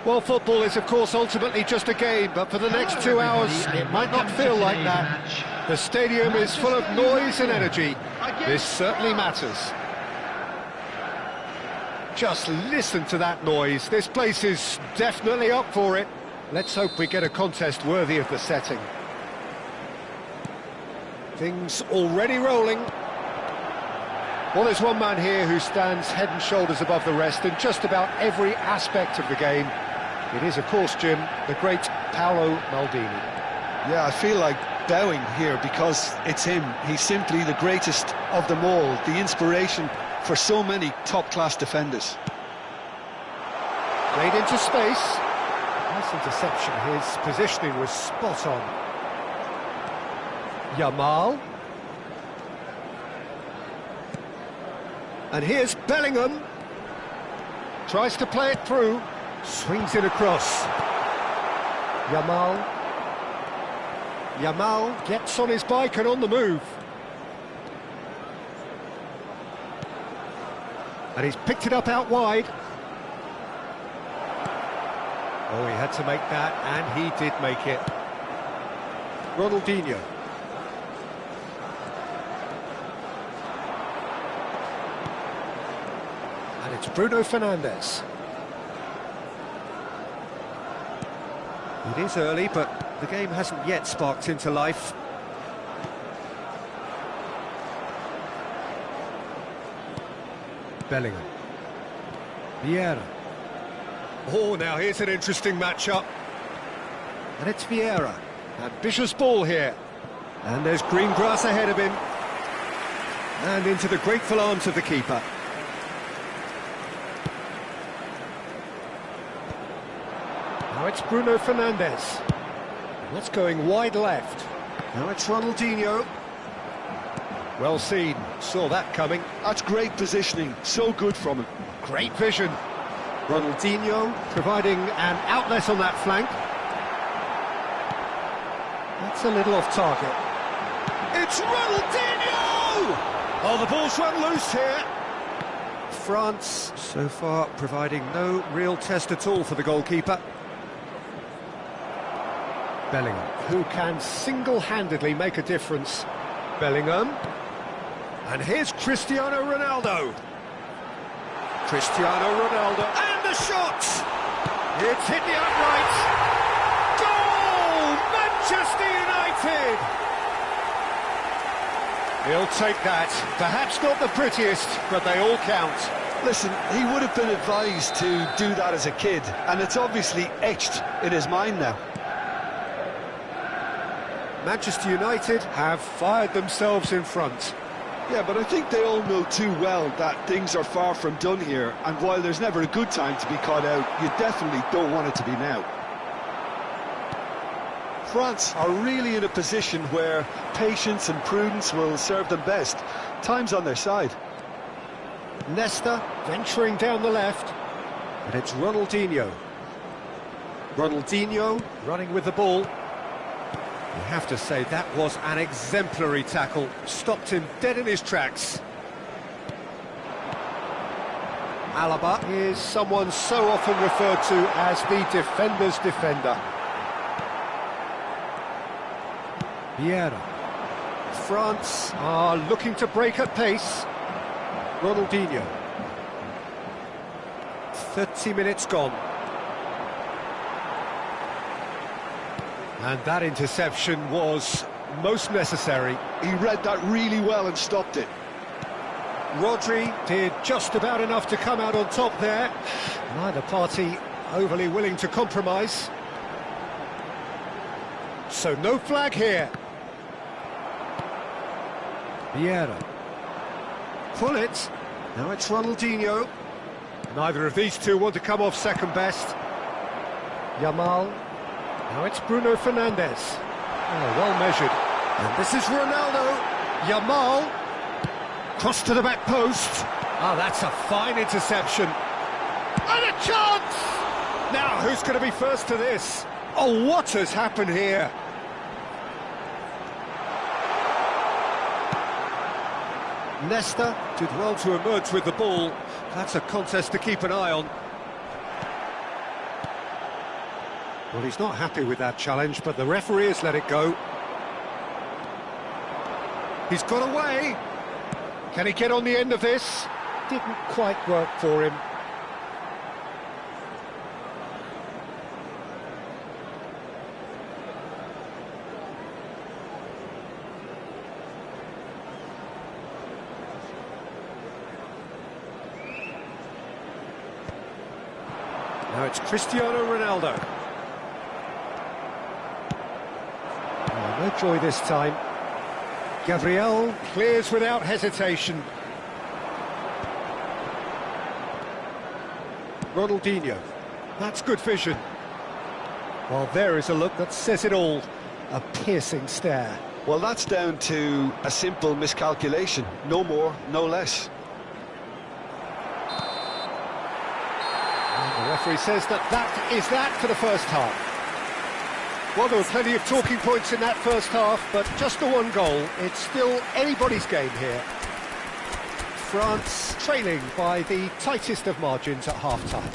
Well, football is, of course, ultimately just a game, but for the next 2 hours, it might not feel like that. The stadium is full of noise and energy. This certainly matters. Just listen to that noise. This place is definitely up for it. Let's hope we get a contest worthy of the setting. Things already rolling. Well, there's one man here who stands head and shoulders above the rest in just about every aspect of the game. It is, of course, Jim, the great Paolo Maldini. Yeah, I feel like bowing here because it's him. He's simply the greatest of them all, the inspiration for so many top-class defenders. Played into space. Nice interception. His positioning was spot on. Yamal. And here's Bellingham. Tries to play it through. Swings it across. Yamal. Yamal gets on his bike and on the move. And he's picked it up out wide. Oh, he had to make that, and he did make it. Ronaldinho. And it's Bruno Fernandes. It is early, but the game hasn't yet sparked into life. Bellingham. Vieira. Oh, now here's an interesting matchup. And it's Vieira. Ambitious ball here. And there's green grass ahead of him. And into the grateful arms of the keeper. Now it's Bruno Fernandes. That's going wide left. Now it's Ronaldinho. Well seen, saw that coming. That's great positioning, so good from him. Great vision. Ronaldinho providing an outlet on that flank. That's a little off target. It's Ronaldinho! Oh, the ball's run loose here. France, so far, providing no real test at all for the goalkeeper. Bellingham, who can single-handedly make a difference. Bellingham. And here's Cristiano Ronaldo. Cristiano Ronaldo. And the shot! It's hit the upright. Goal! Manchester United! He'll take that. Perhaps not the prettiest, but they all count. Listen, he would have been advised to do that as a kid, and it's obviously etched in his mind now. Manchester United have fired themselves in front. Yeah, but I think they all know too well that things are far from done here, and while there's never a good time to be caught out, you definitely don't want it to be now. France are really in a position where patience and prudence will serve them best. Time's on their side. Nesta venturing down the left, and it's Ronaldinho. Ronaldinho running with the ball. You have to say that was an exemplary tackle, stopped him dead in his tracks. Alaba is someone so often referred to as the defender's defender. Vieira. France are looking to break at pace. Ronaldinho. 30 minutes gone. And that interception was most necessary. He read that really well and stopped it. Rodri did just about enough to come out on top there. Neither party overly willing to compromise. So no flag here. Vieira. Pull it. Now it's Ronaldinho. Neither of these two want to come off second best. Yamal. Now it's Bruno Fernandes. Oh, well measured. And this is Ronaldo. Yamal. Cross to the back post. Oh, that's a fine interception. And a chance! Now, who's going to be first to this? Oh, what has happened here? Nesta did well to emerge with the ball. That's a contest to keep an eye on. Well, he's not happy with that challenge, but the referee has let it go. He's got away. Can he get on the end of this? Didn't quite work for him. Now it's Cristiano Ronaldo. Oh, no joy this time. Gabriel clears without hesitation. Ronaldinho. That's good vision. Well, there is a look that says it all. A piercing stare. Well, that's down to a simple miscalculation. No more, no less. And the referee says that is that for the first half. Well, there were plenty of talking points in that first half, but just the one goal. It's still anybody's game here. France trailing by the tightest of margins at half-time.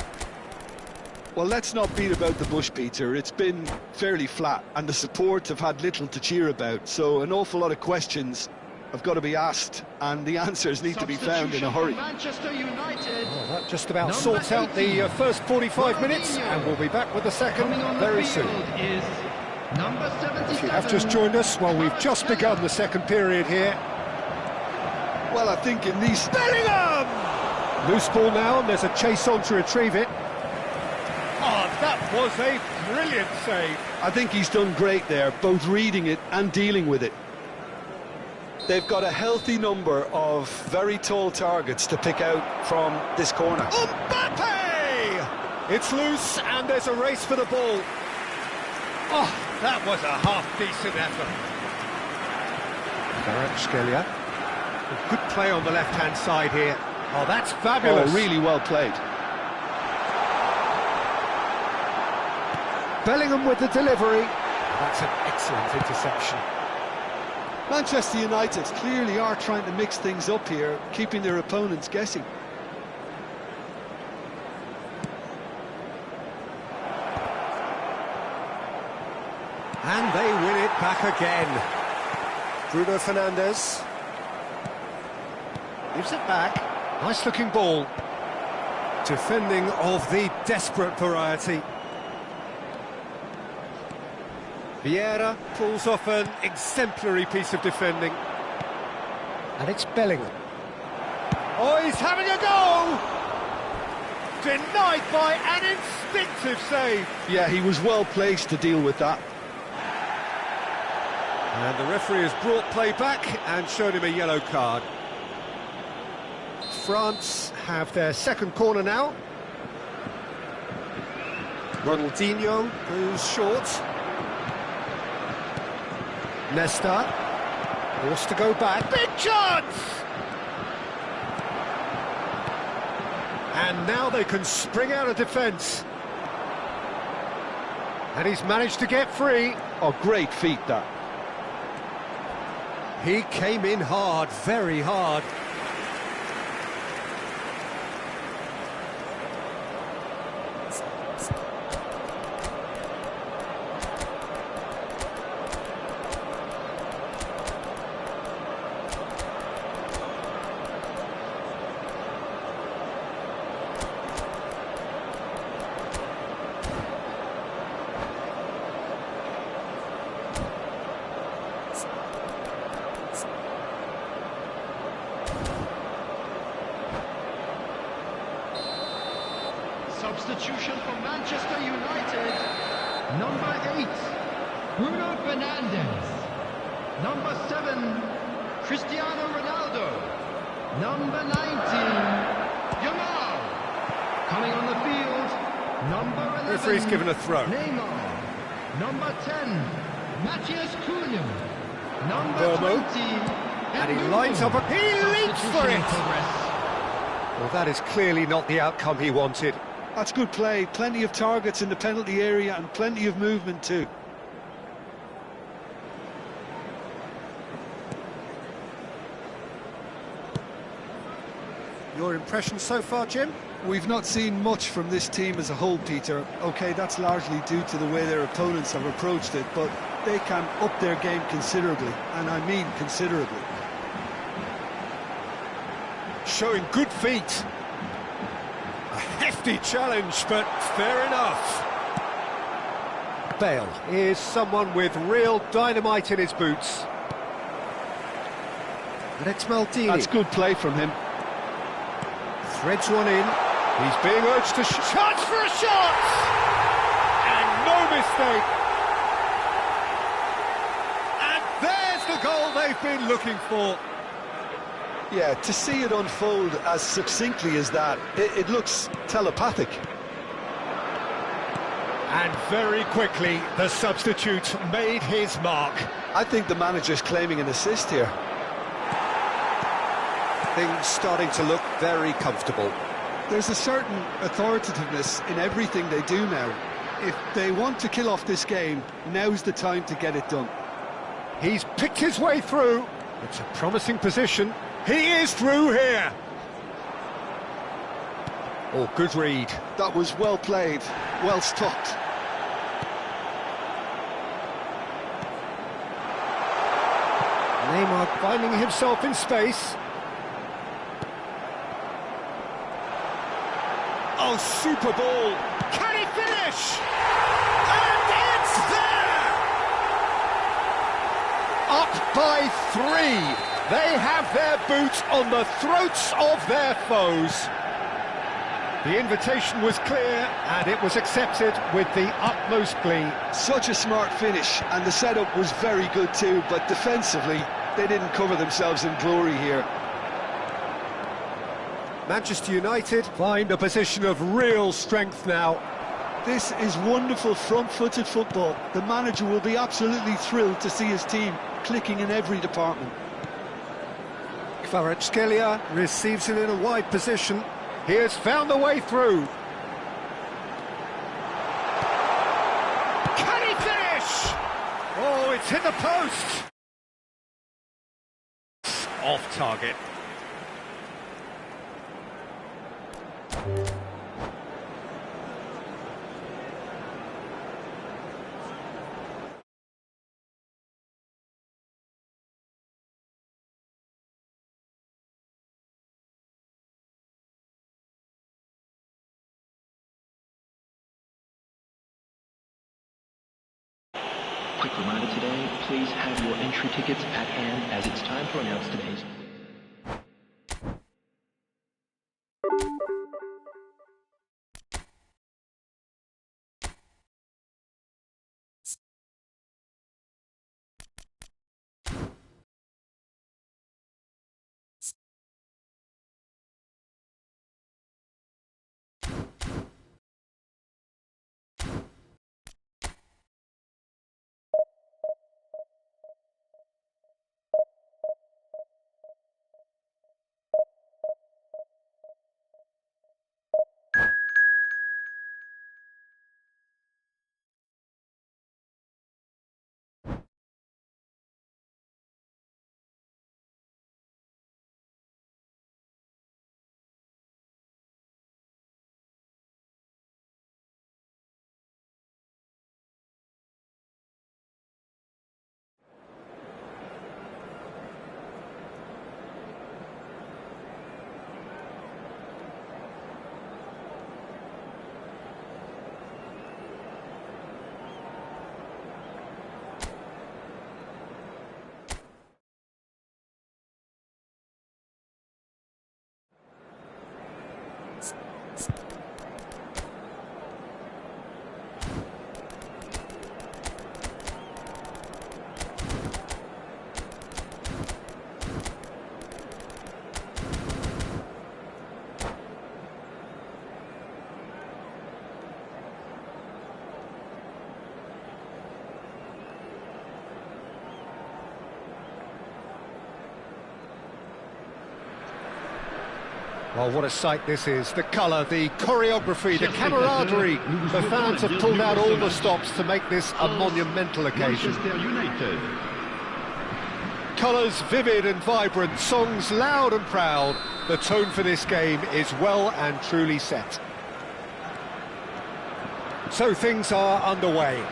Well, let's not beat about the bush, Peter. It's been fairly flat, and the support have had little to cheer about, so an awful lot of questions have got to be asked, and the answers need to be found in a hurry. Manchester United. Well, that just about sorts out the first 45 minutes, and we'll be back with the second very soon. Is number 77. If you have just joined us, well, we've just begun the second period here. Well, I think in these... Bellingham! Loose ball now, and there's a chase on to retrieve it. Oh, that was a brilliant save. I think he's done great there, both reading it and dealing with it. They've got a healthy number of very tall targets to pick out from this corner. Mbappe! It's loose, and there's a race for the ball. Oh, that was a half-decent effort. Kvaratskhelia. Good play on the left-hand side here. Oh, that's fabulous. Oh, really well played. Bellingham with the delivery. That's an excellent interception. Manchester United clearly are trying to mix things up here, keeping their opponents guessing. And they win it back again. Bruno Fernandes. Gives it back. Nice looking ball. Defending of the desperate variety. Vieira pulls off an exemplary piece of defending. And it's Bellingham. Oh, he's having a go! Denied by an instinctive save. Yeah, he was well placed to deal with that. And the referee has brought play back and shown him a yellow card. France have their second corner now. Ronaldinho goes short. Nesta forced to go back. Big chance! And now they can spring out of defence. And he's managed to get free. Oh, great feat that. He came in hard, very hard. Substitution for Manchester United. Number 8, Bruno Fernandes. Number 7, Cristiano Ronaldo. Number 19, Yamal. Coming on the field, number 11. Referee's given a throw. Neymar. Number 10, Matthias Cunha. Number Vermo. 20, And he lines up, he leaps for it! Well, that is clearly not the outcome he wanted. That's good play. Plenty of targets in the penalty area and plenty of movement too. Your impression so far, Jim? We've not seen much from this team as a whole, Peter. OK, that's largely due to the way their opponents have approached it, but they can up their game considerably, and I mean considerably. Showing good feet. A hefty challenge, but fair enough. Bale is someone with real dynamite in his boots. And it's Maldini. That's good play from him. Threads one in. He's being urged to chance for a shot! And no mistake. And there's the goal they've been looking for. Yeah, to see it unfold as succinctly as that, it looks telepathic. And very quickly, the substitute made his mark. I think the manager's claiming an assist here. Things starting to look very comfortable. There's a certain authoritativeness in everything they do now. If they want to kill off this game, now's the time to get it done. He's picked his way through. It's a promising position. He is through here. Oh, good read. That was well played, well stopped. Neymar finding himself in space. Oh, super ball. Can he finish? And it's there! Up by 3. They have their boots on the throats of their foes. The invitation was clear, and it was accepted with the utmost glee. Such a smart finish, and the setup was very good too, but defensively, they didn't cover themselves in glory here. Manchester United find a position of real strength now. This is wonderful front-footed football. The manager will be absolutely thrilled to see his team clicking in every department. Kvaratskhelia receives it in a wide position. He has found the way through. Can he finish? Oh, it's hit the post. Off target. Quick reminder today, please have your entry tickets at hand as it's time to announce today's... Well, what a sight this is. The colour, the choreography, the camaraderie. The fans have pulled out all the stops to make this a monumental occasion. Manchester United. Colours vivid and vibrant, songs loud and proud. The tone for this game is well and truly set. So things are underway.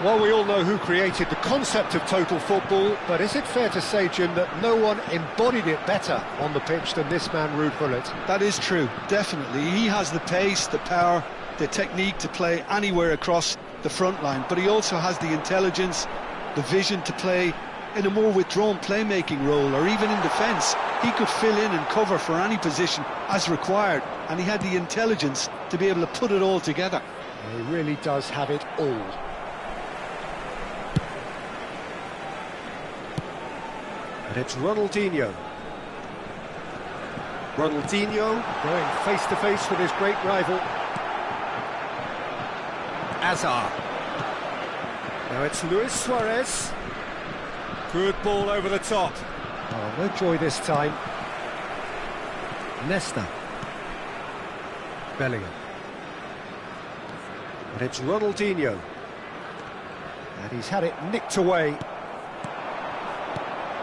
Well, we all know who created the concept of total football, but is it fair to say, Jim, that no one embodied it better on the pitch than this man, Ruud Gullit? That is true, definitely. He has the pace, the power, the technique to play anywhere across the front line, but he also has the intelligence, the vision to play in a more withdrawn playmaking role, or even in defence. He could fill in and cover for any position as required, and he had the intelligence to be able to put it all together. He really does have it all. And it's Ronaldinho. Ronaldinho going face-to-face with his great rival. Hazard. Now it's Luis Suarez. Good ball over the top. Oh, no joy this time. Nesta. Bellingham. And it's Ronaldinho. And he's had it nicked away.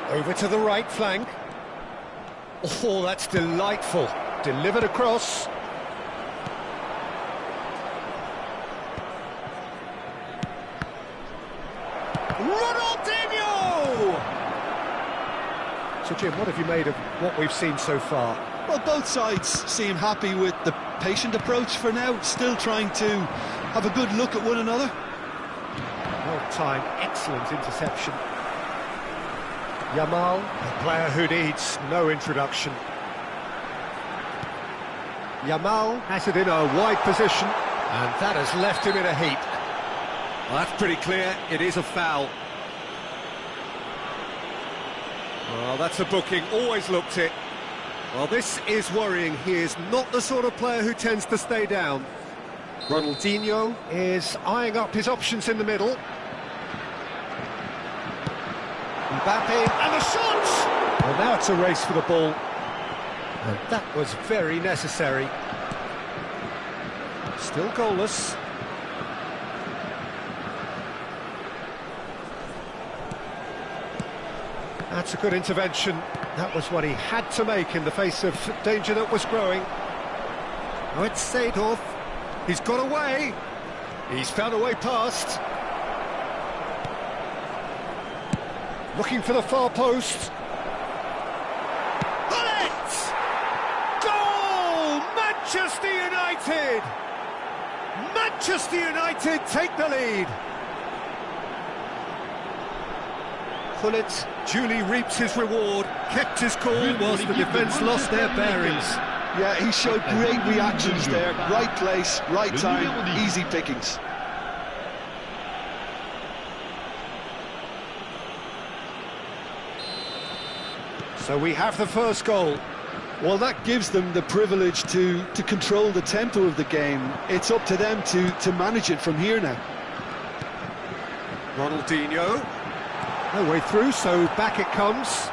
Over to the right flank. Oh, that's delightful. Delivered across. Ronaldinho! So, Jim, what have you made of what we've seen so far? Well, both sides seem happy with the patient approach for now, still trying to have a good look at one another. Well timed, excellent interception. Yamal, a player who needs no introduction. Yamal has it in a wide position, and that has left him in a heap. Well, that's pretty clear, it is a foul. Well, that's a booking, always looked it. Well, this is worrying. He is not the sort of player who tends to stay down. Ronaldinho is eyeing up his options in the middle. Mbappe, and the shot! Well, now it's a race for the ball. And that was very necessary. Still goalless. That's a good intervention. That was what he had to make in the face of danger that was growing. Oh, it's Seedorf. He's got away. He's found a way past. Looking for the far post. Bullet! Goal! Manchester United! Manchester United take the lead. Gullit duly reaps his reward, kept his cool whilst the defence lost their bearings. Yeah, he showed great reactions there. Right place, right time, easy pickings. So we have the first goal. Well, that gives them the privilege to control the tempo of the game. It's up to them to manage it from here now. Ronaldinho. No way through, so back it comes.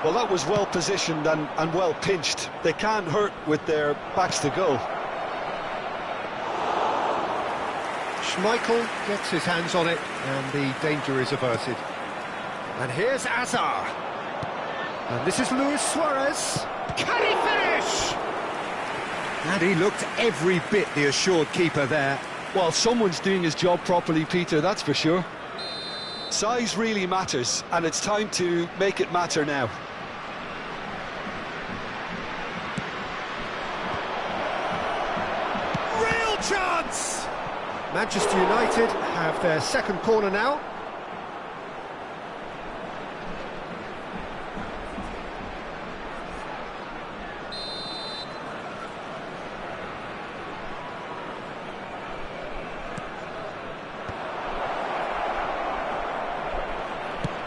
Well, that was well positioned and well pinched. They can't hurt with their backs to goal. Schmeichel gets his hands on it, and the danger is averted. And here's Hazard. And this is Luis Suarez. Can he finish? And he looked every bit the assured keeper there. Well, someone's doing his job properly, Peter, that's for sure. Size really matters, and it's time to make it matter now. Real chance! Manchester United have their second corner now.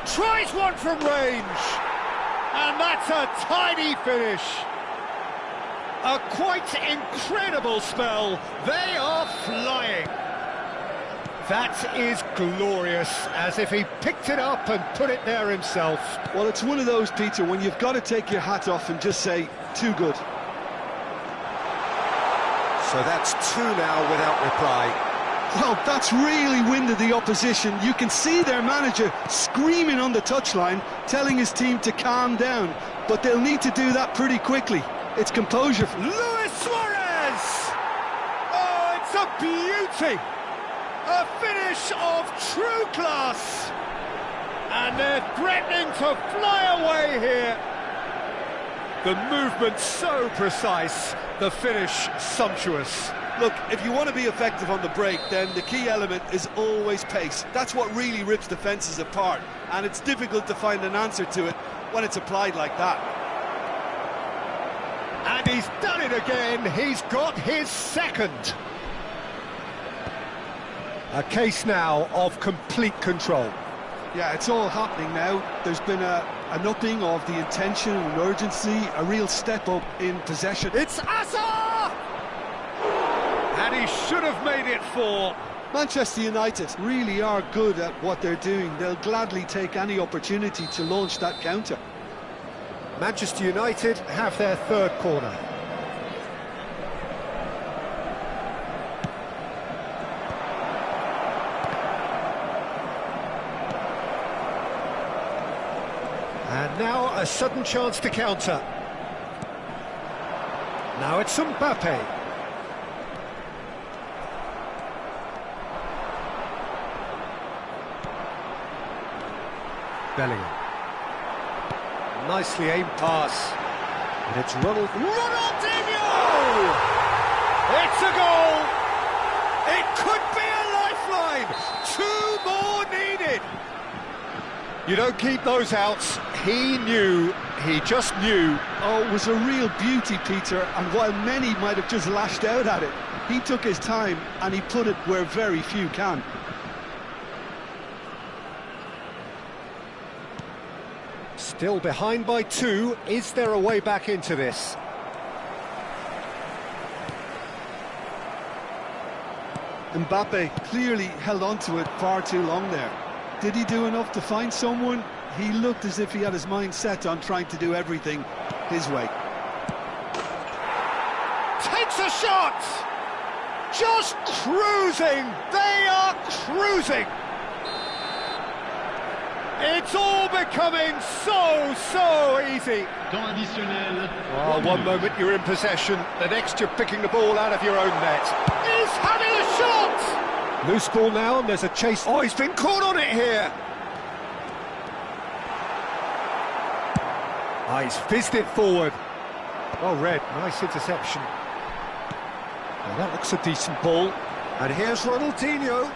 Tries one from range, and that's a tidy finish. A quite incredible spell. They are flying. That is glorious, as if he picked it up and put it there himself. Well, it's one of those, Peter, when you've got to take your hat off and just say, too good. So that's two now without reply. Well, that's really winded the opposition. You can see their manager screaming on the touchline, telling his team to calm down. But they'll need to do that pretty quickly. It's composure. Luis Suarez! Oh, it's a beauty! A finish of true class! And they're threatening to fly away here. The movement so precise, the finish sumptuous. Look, if you want to be effective on the break, then the key element is always pace. That's what really rips defences apart, and it's difficult to find an answer to it when it's applied like that. And he's done it again, he's got his second. A case now of complete control. Yeah, it's all happening now. There's been an upping of the intention and urgency, a real step up in possession. It's Asa! And he should have made it 4. Manchester United really are good at what they're doing. They'll gladly take any opportunity to launch that counter. Manchester United have their third corner. And now a sudden chance to counter. Now it's Mbappe. Bellingham. Nicely aimed pass. And it's Ronaldinho! It's a goal! It could be a lifeline! 2 more needed! You don't keep those outs. He knew, he just knew. Oh, it was a real beauty, Peter, and while many might have just lashed out at it, he took his time and he put it where very few can. Still behind by 2. Is there a way back into this? Mbappe clearly held on to it far too long there. Did he do enough to find someone? He looked as if he had his mind set on trying to do everything his way. Takes a shot! Just cruising! They are cruising! It's all becoming so easy. Temps additionnel. Oh, one moment you're in possession, the next you're picking the ball out of your own net. He's having a shot! Loose ball now, and there's a chase. Oh, he's been caught on it here. Oh, he's fizzed it forward. Well read, nice interception. Now that looks a decent ball. And here's Ronaldinho.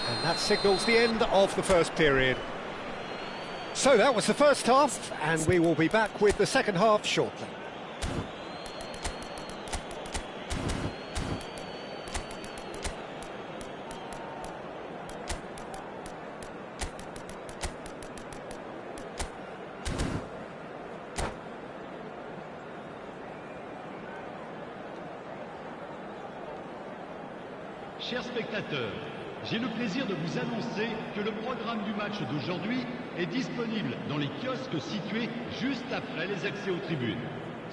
And that signals the end of the first period. So that was the first half, and we will be back with the second half shortly. Chers spectateurs, j'ai le plaisir de vous annoncer que le programme du match d'aujourd'hui est disponible dans les kiosques situés juste après les accès aux tribunes.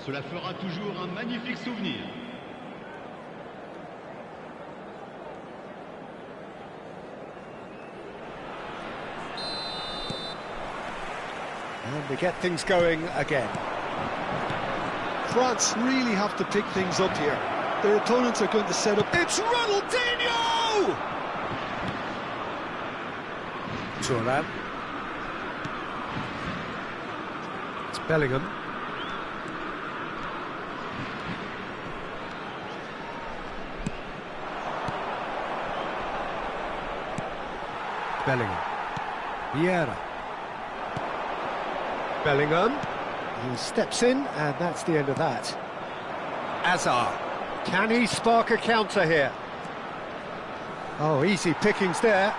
Cela fera toujours un magnifique souvenir. And we get things going again. France really have to pick things up here. Their opponents are going to set up... It's Ronaldinho! Thuram. It's Bellingham. Bellingham. Vieira. Bellingham. He steps in, and that's the end of that. Azar. Can he spark a counter here? Oh, easy pickings there.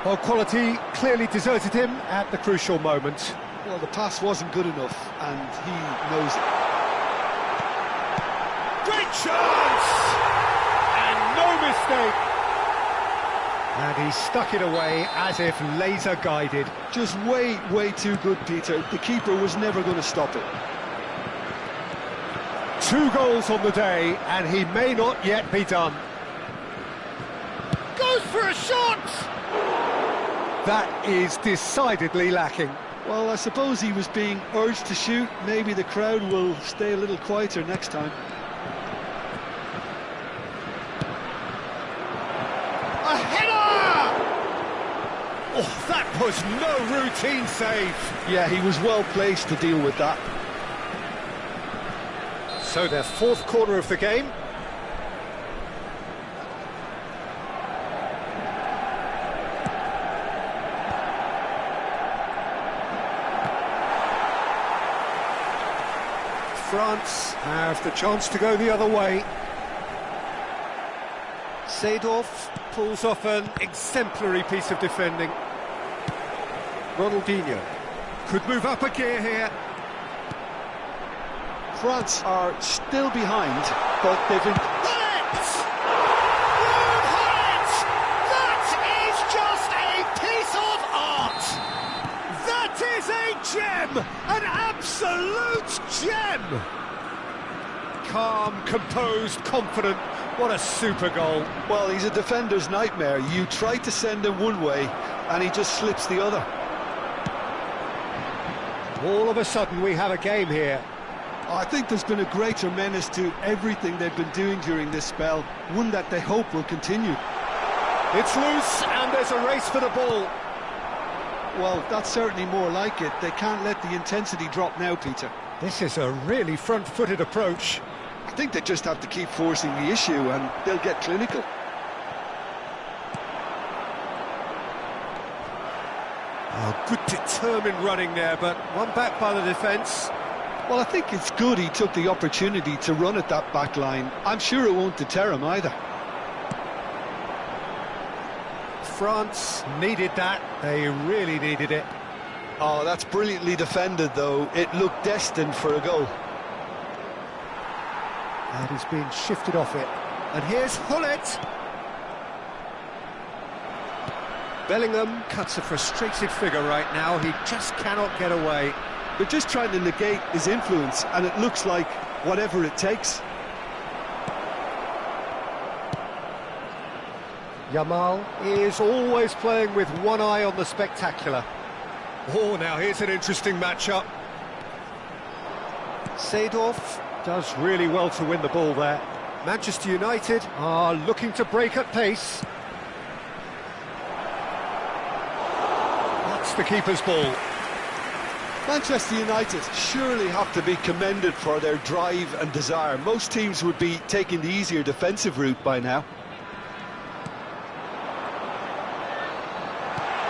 Well, quality clearly deserted him at the crucial moment. Well, the pass wasn't good enough, and he knows it. Great chance! And no mistake. And he stuck it away as if laser-guided. Just way too good, Peter. The keeper was never going to stop it. 2 goals on the day, and he may not yet be done. Goes for a shot! That is decidedly lacking. Well, I suppose he was being urged to shoot. Maybe the crowd will stay a little quieter next time. A header! Oh, that was no routine save. Yeah, he was well placed to deal with that. So their 4th corner of the game. France have the chance to go the other way. Seedorf pulls off an exemplary piece of defending. Ronaldinho could move up a gear here. France are still behind, but they've been... That is just a piece of art! That is a gem! An absolute gem! Calm, composed, confident. What a super goal. Well, he's a defender's nightmare. You try to send him one way, and he just slips the other. All of a sudden, we have a game here. I think there's been a greater menace to everything they've been doing during this spell, one that they hope will continue. It's loose, and there's a race for the ball. Well, that's certainly more like it. They can't let the intensity drop now, Peter. This is a really front-footed approach. I think they just have to keep forcing the issue, and they'll get clinical. Oh, good determined running there, but one back by the defence. Well, I think it's good he took the opportunity to run at that back line. I'm sure it won't deter him either. France needed that. They really needed it. Oh, that's brilliantly defended, though. It looked destined for a goal. And he's been shifted off it. And here's Hullet. Bellingham cuts a frustrated figure right now. He just cannot get away. They're just trying to negate his influence, and it looks like whatever it takes. Yamal is always playing with one eye on the spectacular. Oh, now here's an interesting matchup. Seedorf does really well to win the ball there. Manchester United are looking to break at pace. That's the keeper's ball. Manchester United surely have to be commended for their drive and desire. Most teams would be taking the easier defensive route by now.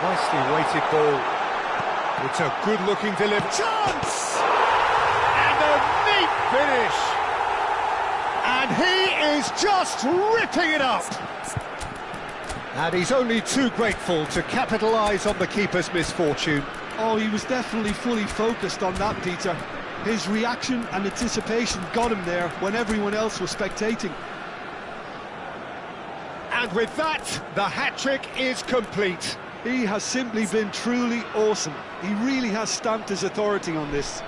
Nicely weighted ball. It's a good-looking delivery. Chance! And a neat finish! And he is just ripping it up! And he's only too grateful to capitalise on the keeper's misfortune. Oh, he was definitely fully focused on that, Peter. His reaction and anticipation got him there when everyone else was spectating. And with that, the hat-trick is complete. He has simply been truly awesome. He really has stamped his authority on this.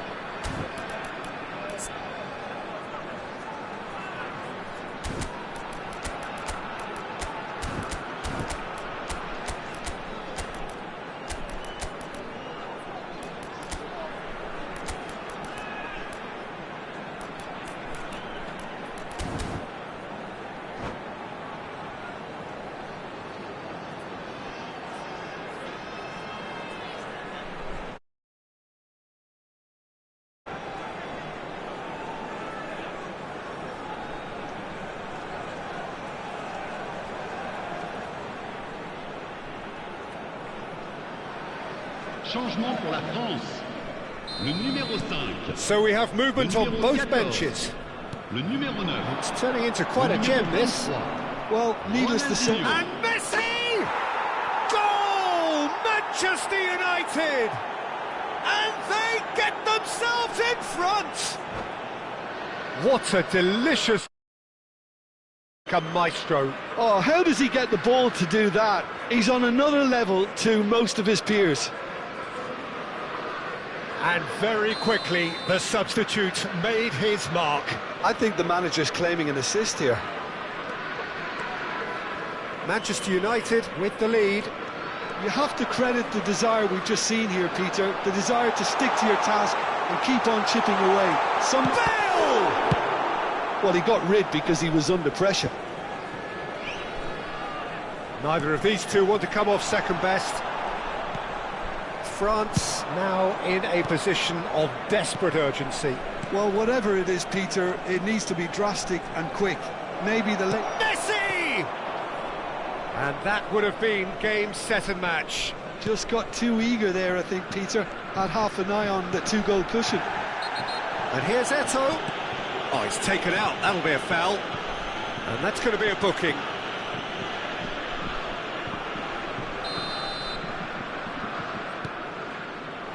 Changement pour la France. Le numéro 5. So we have movement on both benches. Le numéro 9. It's turning into quite a gem, this. Well, needless to say... And Messi! Goal! Manchester United! And they get themselves in front! What a delicious... a maestro. Oh, how does he get the ball to do that? He's on another level to most of his peers. And very quickly, the substitute made his mark. I think the manager's claiming an assist here. Manchester United with the lead. You have to credit the desire we've just seen here, Peter. The desire to stick to your task and keep on chipping away. Some Bale! Well, he got rid because he was under pressure. Neither of these two want to come off second best. France now in a position of desperate urgency. Well, whatever it is, Peter, it needs to be drastic and quick. Maybe the Messi! And that would have been game, set and match. Just got too eager there, I think, Peter. Had half an eye on the two-goal cushion. And here's Eto'o. Oh, he's taken out. That'll be a foul. And that's going to be a booking.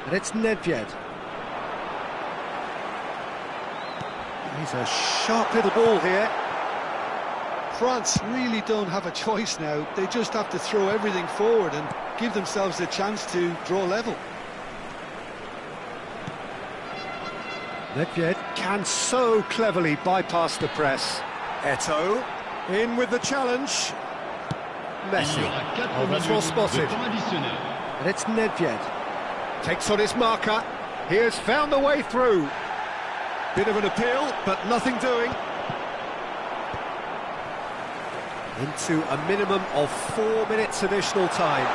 And it's Nedved. He's a sharp little ball here. France really don't have a choice now. They just have to throw everything forward and give themselves a chance to draw level. Nedved can so cleverly bypass the press. Eto'o in with the challenge. Messi. Oh, that's well spotted. And it's Nedved. Takes on his marker. He has found the way through. Bit of an appeal, but nothing doing. Into a minimum of 4 minutes additional time.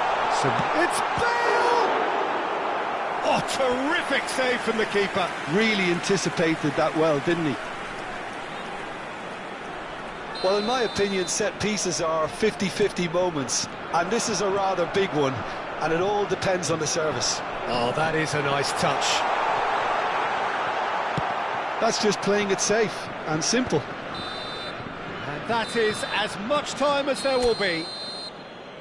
It's Bale! Oh, terrific save from the keeper. Really anticipated that well, didn't he? Well, in my opinion, set pieces are 50-50 moments, and this is a rather big one, and it all depends on the service. Oh, that is a nice touch. That's just playing it safe and simple. And that is as much time as there will be.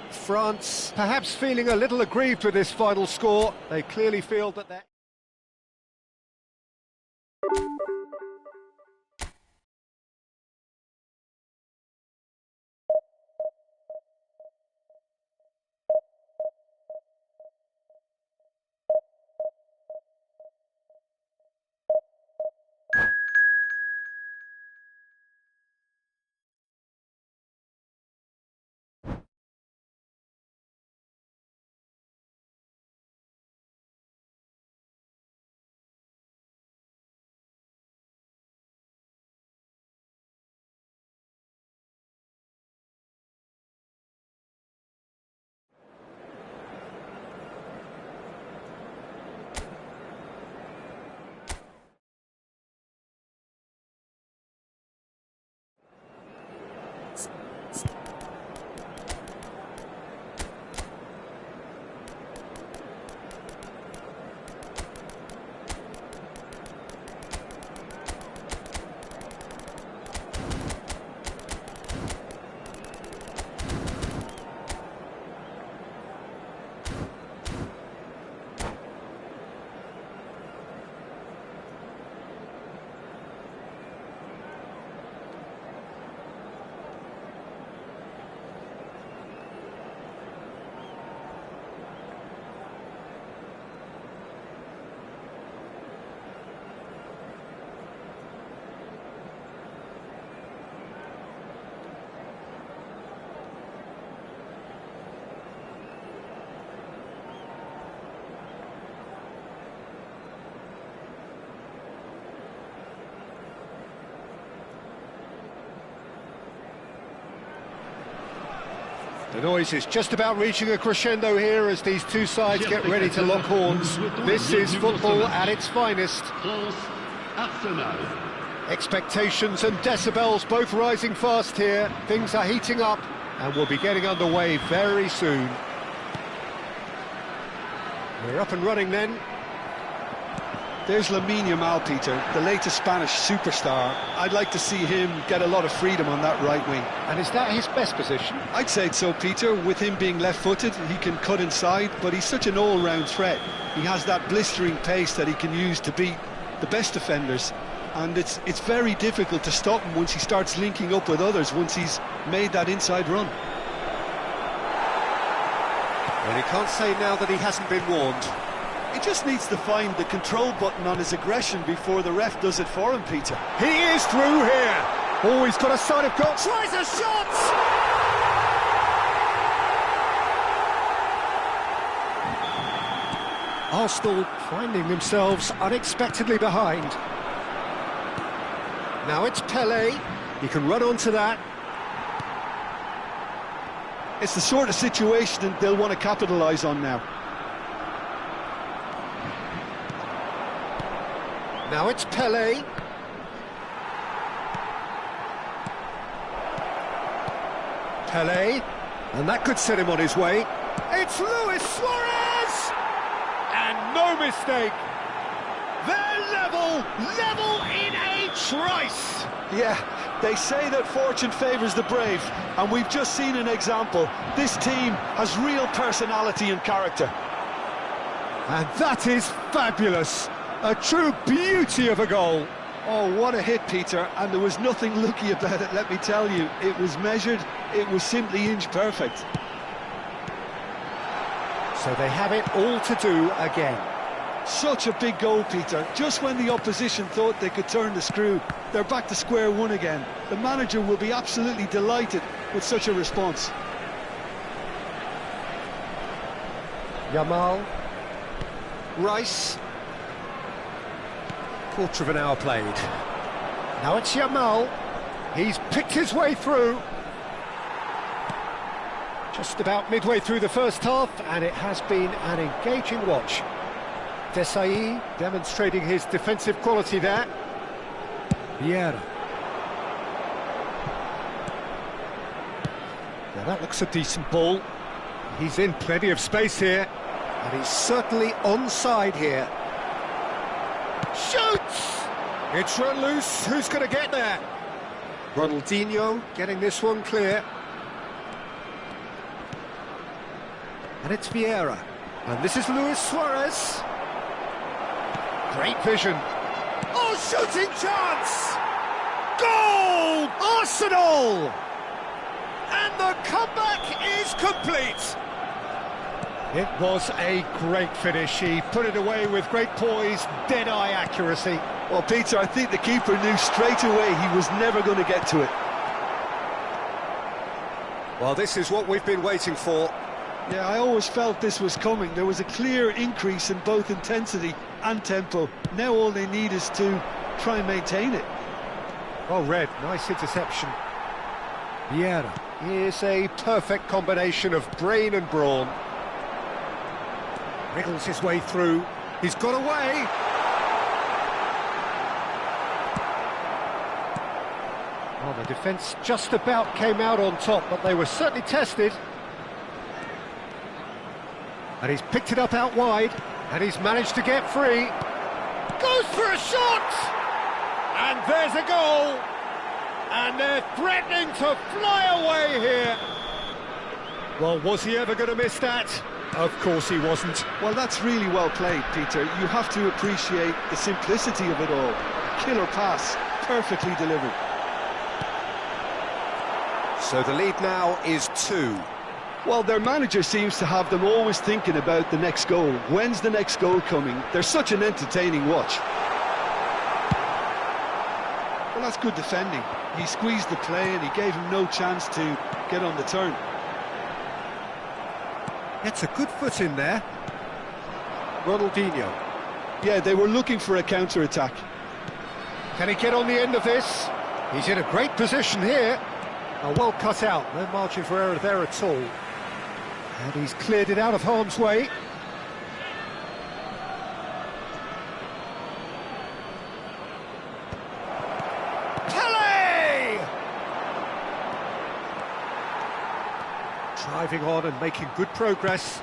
France perhaps feeling a little aggrieved with this final score. They clearly feel that they're... The noise is just about reaching a crescendo here as these two sides get ready to lock horns. This is football at its finest. Expectations and decibels both rising fast here. Things are heating up and we'll be getting underway very soon. We're up and running then. There's Lamine Yamal, Peter, the latest Spanish superstar. I'd like to see him get a lot of freedom on that right wing. And is that his best position? I'd say so, Peter. With him being left-footed, he can cut inside, but he's such an all-round threat. He has that blistering pace that he can use to beat the best defenders, and it's very difficult to stop him once he starts linking up with others, once he's made that inside run. Well, he can't say now that he hasn't been warned. He just needs to find the control button on his aggression before the ref does it for him, Peter. He is through here. Oh, he's got a side of goal. Tries a shot! Arsenal finding themselves unexpectedly behind. Now it's Pele. He can run onto that. It's the sort of situation that they'll want to capitalise on now. Now it's Pele. Pele. And that could set him on his way. It's Luis Suarez! And no mistake. They're level in a trice. Yeah, they say that fortune favours the brave, and we've just seen an example. This team has real personality and character. And that is fabulous. A true beauty of a goal. Oh, what a hit, Peter, and there was nothing lucky about it, let me tell you. It was measured, it was simply inch perfect. So they have it all to do again. Such a big goal, Peter. Just when the opposition thought they could turn the screw, they're back to square one again. The manager will be absolutely delighted with such a response. Yamal. Rice. Quarter of an hour played. Now it's Yamal. He's picked his way through. Just about midway through the first half, and it has been an engaging watch. Desai demonstrating his defensive quality there. Vieira. Now that looks a decent ball. He's in plenty of space here, and he's certainly onside here. Shoots! It's run loose. Who's going to get there? Ronaldinho getting this one clear. And it's Vieira. And this is Luis Suarez. Great vision. Oh, shooting chance! Goal! Arsenal! And the comeback is complete. It was a great finish. He put it away with great poise, dead-eye accuracy. Well, Peter, I think the keeper knew straight away he was never going to get to it. Well, this is what we've been waiting for. Yeah, I always felt this was coming. There was a clear increase in both intensity and tempo. Now all they need is to try and maintain it. Oh, Red, nice interception. Vieira is a perfect combination of brain and brawn. Wriggles his way through. He's got away. Well, the defence just about came out on top, but they were certainly tested. And he's picked it up out wide, and he's managed to get free. Goes for a shot! And there's a goal! And they're threatening to fly away here. Well, was he ever going to miss that? Of course he wasn't. Well, that's really well played, Peter. You have to appreciate the simplicity of it all. Killer pass, perfectly delivered. So the lead now is 2. Well, their manager seems to have them always thinking about the next goal. When's the next goal coming? They're such an entertaining watch. Well, that's good defending. He squeezed the play and he gave him no chance to get on the turn. Gets a good foot in there. Ronaldinho. Yeah, they were looking for a counter-attack. Can he get on the end of this? He's in a great position here. Oh, well cut out, no margin for error there at all. And he's cleared it out of harm's way. Pele! Driving on and making good progress.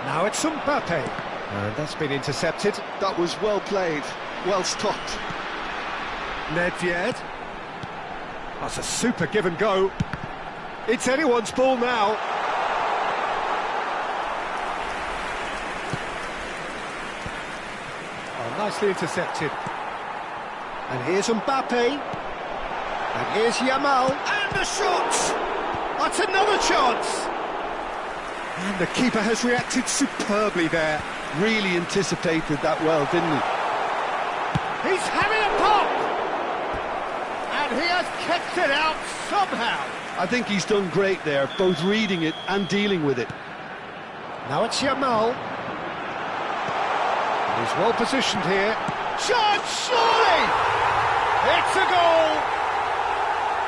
Now it's Mbappe. And that's been intercepted. That was well played, well stopped. Nedved. That's a super give and go. It's anyone's ball now. Oh, nicely intercepted. And here's Mbappe. And here's Yamal. And the shot! That's another chance! And the keeper has reacted superbly there. really anticipated that well, didn't he? He's having a pop! And he has kept it out somehow. I think he's done great there, both reading it and dealing with it. Now it's Yamal. He's well positioned here. Chance, surely! It's a goal!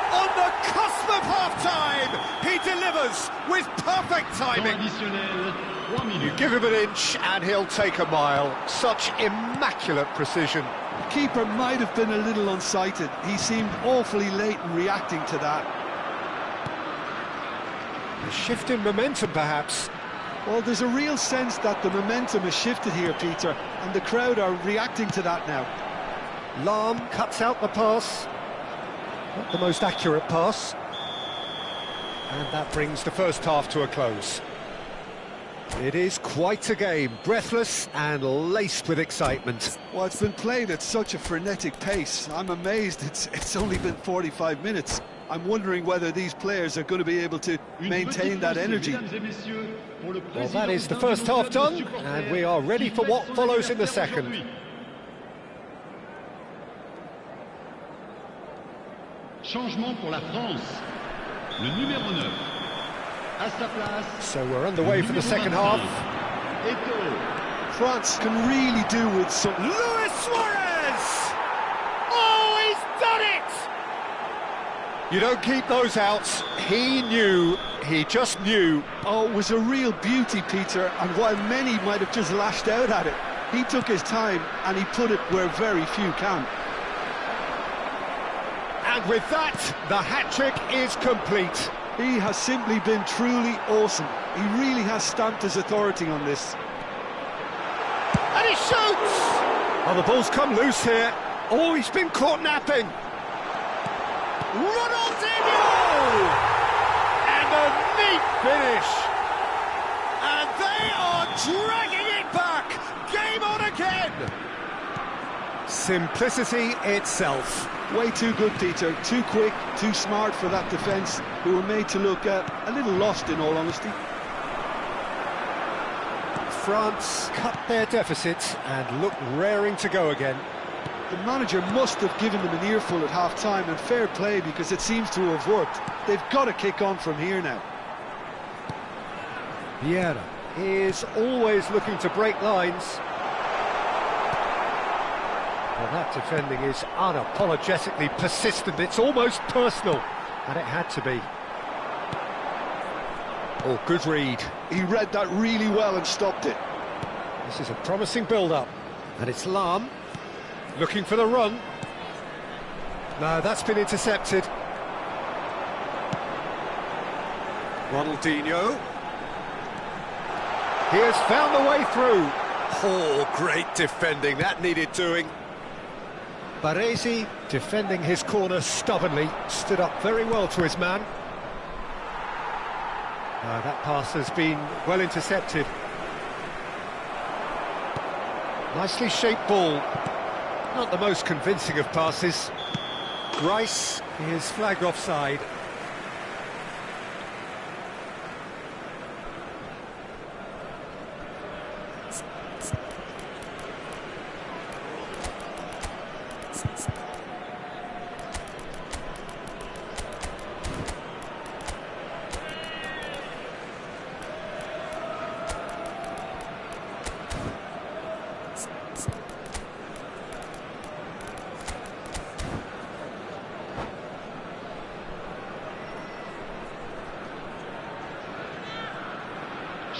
On the cusp of half-time, he delivers with perfect Temps timing. additionnel, 3 You minutes. give him an inch and he'll take a mile. Such immaculate precision. The keeper might have been a little unsighted. He seemed awfully late in reacting to that. A shift in momentum, perhaps. Well, there's a real sense that the momentum has shifted here, Peter, and the crowd are reacting to that now. Lahm cuts out the pass. Not the most accurate pass. And that brings the first half to a close. It is quite a game, breathless and laced with excitement. Well, it's been played at such a frenetic pace. I'm amazed it's only been 45 minutes. I'm wondering whether these players are going to be able to Une maintain petite that pensée, energy. mesdames et messieurs, pour le Well, that président is the d'un first de nos half clubs de done, supporters and we are ready qui for fête what son follows in the anniversaire second. aujourd'hui. Changement pour la France. Le numéro 9. À sa place. So we're underway for the second half. Eto'o. France can really do with some... Luis Suarez! Oh, he's done it! You don't keep those outs. He knew, he just knew. Oh, it was a real beauty, Peter, and while many might have just lashed out at it, he took his time and he put it where very few can. And with that, the hat-trick is complete. He has simply been truly awesome. He really has stamped his authority on this. And he shoots! Oh, the ball's come loose here. Oh, he's been caught napping. Ronaldinho! And a neat finish. And they are dragging it back. Game on again. Simplicity itself. Way too good, Peter. Too quick, too smart for that defence, who were made to look a little lost, in all honesty. France cut their deficit and look raring to go again. The manager must have given them an earful at half-time, and fair play, because it seems to have worked. They've got to kick on from here now. Vieira is always looking to break lines. Well, that defending is unapologetically persistent. It's almost personal, and it had to be. Oh, good read. He read that really well and stopped it. This is a promising build-up. And it's Lahm looking for the run. No, that's been intercepted. Ronaldinho. He has found the way through. Oh, great defending. That needed doing. Baresi, defending his corner stubbornly, stood up very well to his man. That pass has been well intercepted. Nicely shaped ball. Not the most convincing of passes. Rice is flagged offside.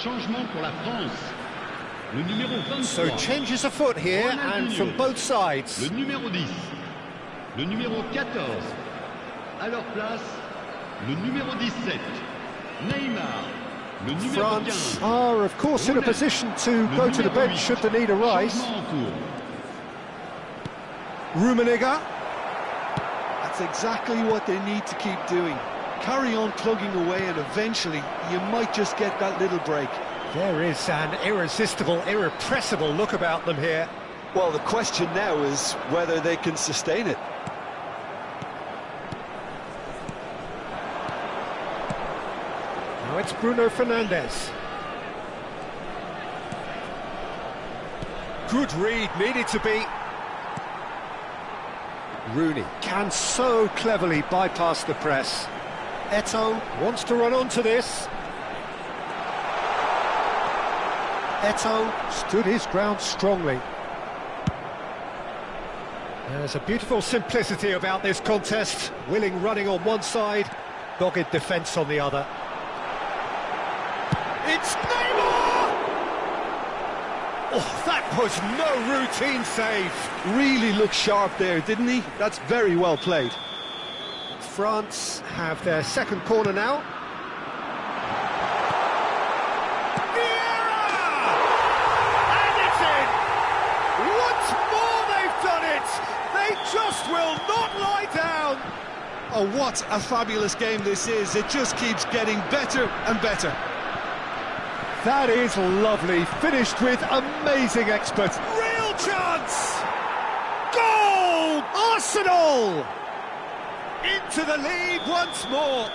Changement pour la France. Le numéro 23. So changes afoot here and from both sides. Le numéro 10. Le numéro 14. À leur place, le numéro 17. Neymar. Le numéro France 15. are of course in a position to Le go to the numéro bench 8. should the need arise. Changement en cours. Rummenigge. That's exactly what they need to keep doing. Carry on plugging away, and eventually you might just get that little break. There is an irresistible, irrepressible look about them here. Well, the question now is whether they can sustain it. Now it's Bruno Fernandes. Good read, needed to be. Rooney can so cleverly bypass the press. Eto'o wants to run onto this. Eto'o stood his ground strongly. There's a beautiful simplicity about this contest. Willing running on one side, dogged defence on the other. It's Neymar! Oh, that was no routine save. Really looked sharp there, didn't he? That's very well played. France have their second corner now. They just will not lie down! Oh, what a fabulous game this is. It just keeps getting better and better. That is lovely, finished with amazing experts. Real chance! Goal! Arsenal! Into the lead once more.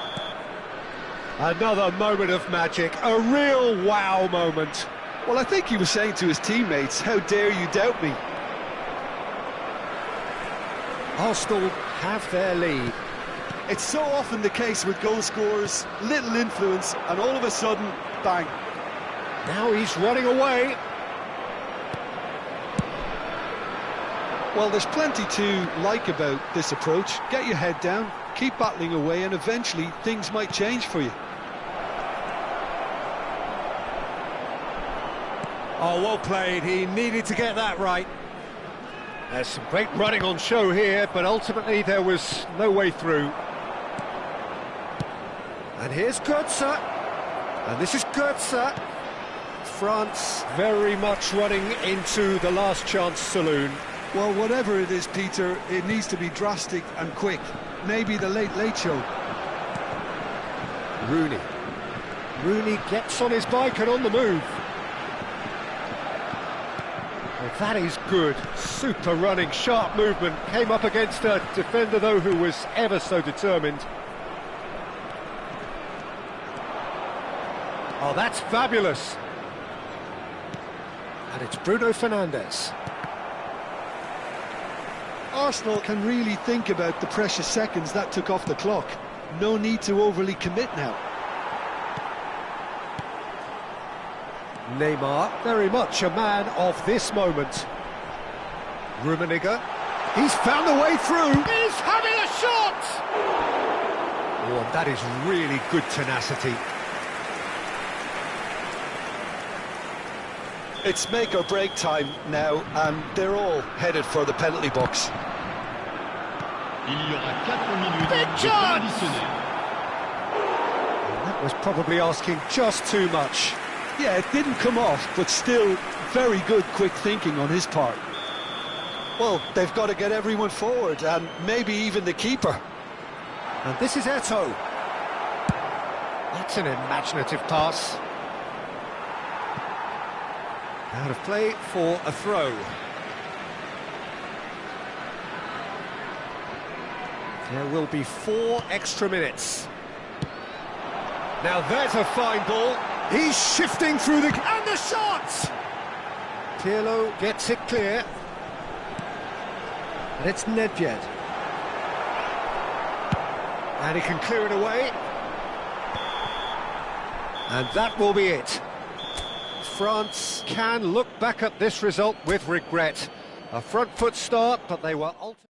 Another moment of magic, a real wow moment. Well, I think he was saying to his teammates, how dare you doubt me? Arsenal have their lead. It's so often the case with goal scorers, little influence, and all of a sudden, bang. Now he's running away. Well, there's plenty to like about this approach. Get your head down, keep battling away, and eventually things might change for you. Oh, well played. He needed to get that right. There's some great running on show here, but ultimately there was no way through. And here's Götze. And this is Götze. France very much running into the last chance saloon. Well, whatever it is, Peter, it needs to be drastic and quick. Maybe the late show. Rooney. Rooney gets on his bike and on the move. Well, that is good. Super running, sharp movement. Came up against a defender, though, who was ever so determined. Oh, that's fabulous. And it's Bruno Fernandes. Arsenal can really think about the precious seconds that took off the clock. No need to overly commit now. Neymar, very much a man of this moment. Rummenigge, he's found a way through. He's having a shot! Oh, and that is really good tenacity. It's make or break time now, and they're all headed for the penalty box. Il y aura 4 minutes Big de temps chance! additionnel. That was probably asking just too much. Yeah, it didn't come off, but still very good quick thinking on his part. Well, they've got to get everyone forward, and maybe even the keeper. And this is Eto'o. That's an imaginative pass. Out of play for a throw. There will be 4 extra minutes. Now there's a fine ball. He's shifting through the... And the shot! Pirlo gets it clear. And it's Nedved. And he can clear it away. And that will be it. France can look back at this result with regret. A front foot start, but they were ultimately...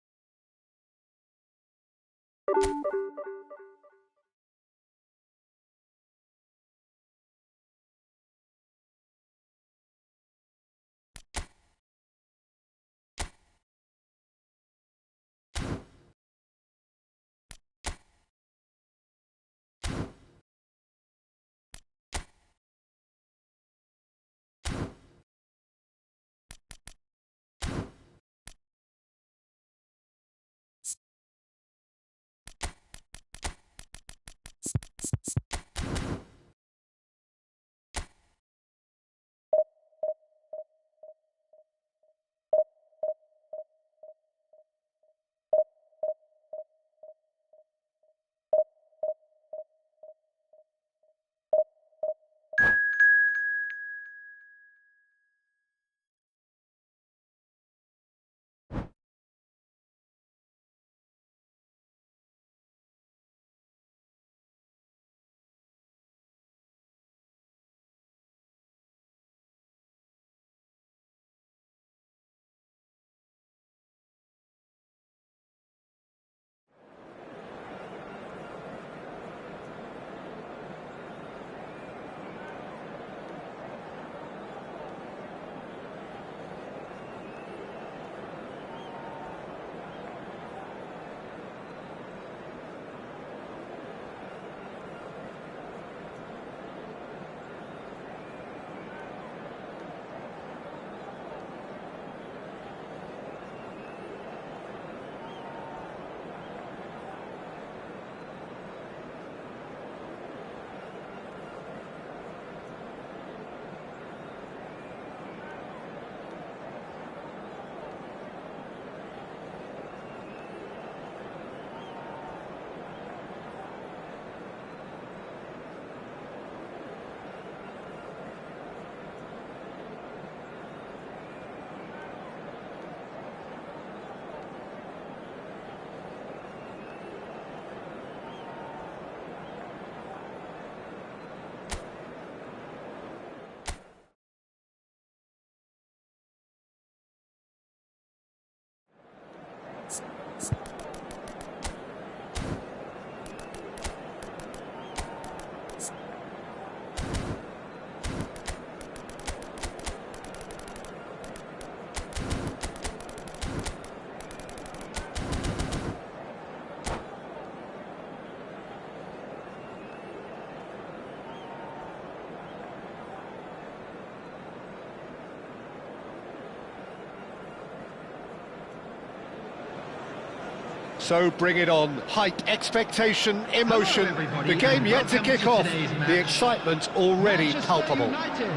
So bring it on. Hype, expectation, emotion. The game yet to kick off. The excitement already palpable. United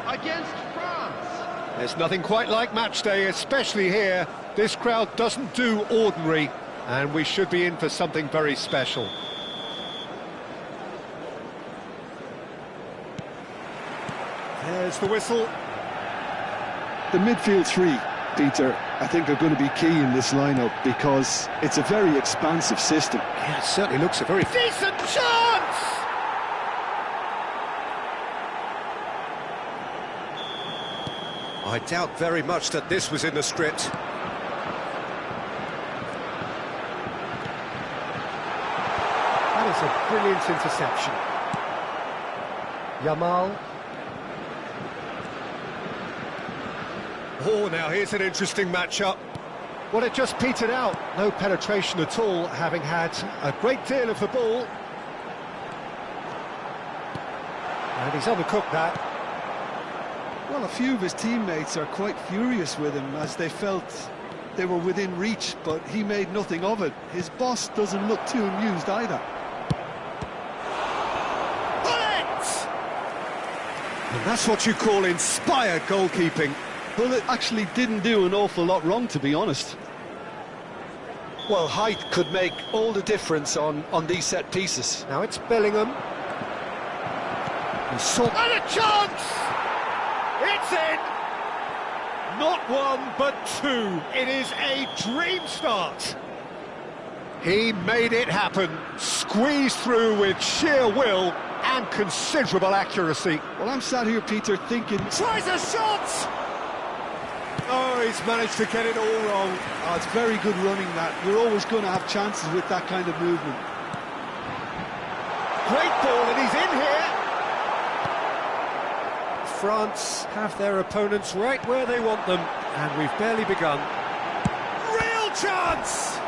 against France. There's nothing quite like match day, especially here. This crowd doesn't do ordinary, and we should be in for something very special. There's the whistle. The midfield three, Peter, I think are going to be key in this lineup because it's a very expansive system. Yeah, it certainly looks a very decent chance! I doubt very much that this was in the script. That is a brilliant interception. Yamal. Oh, now here's an interesting matchup. Well, it just petered out. No penetration at all, having had a great deal of the ball. And he's undercooked that. Well, a few of his teammates are quite furious with him as they felt they were within reach, but he made nothing of it. His boss doesn't look too amused either. Bullet! And that's what you call inspired goalkeeping. Bullet actually didn't do an awful lot wrong, to be honest. Well, height could make all the difference on these set pieces. Now it's Bellingham. And a chance! It's in! Not one, but two. It is a dream start. He made it happen. Squeezed through with sheer will and considerable accuracy. Well, I'm sat here, Peter, thinking... Tries a shot! Oh, he's managed to get it all wrong. Oh, it's very good running, that. You're always going to have chances with that kind of movement. Great ball, and he's in here. France have their opponents right where they want them, and we've barely begun. Real chance!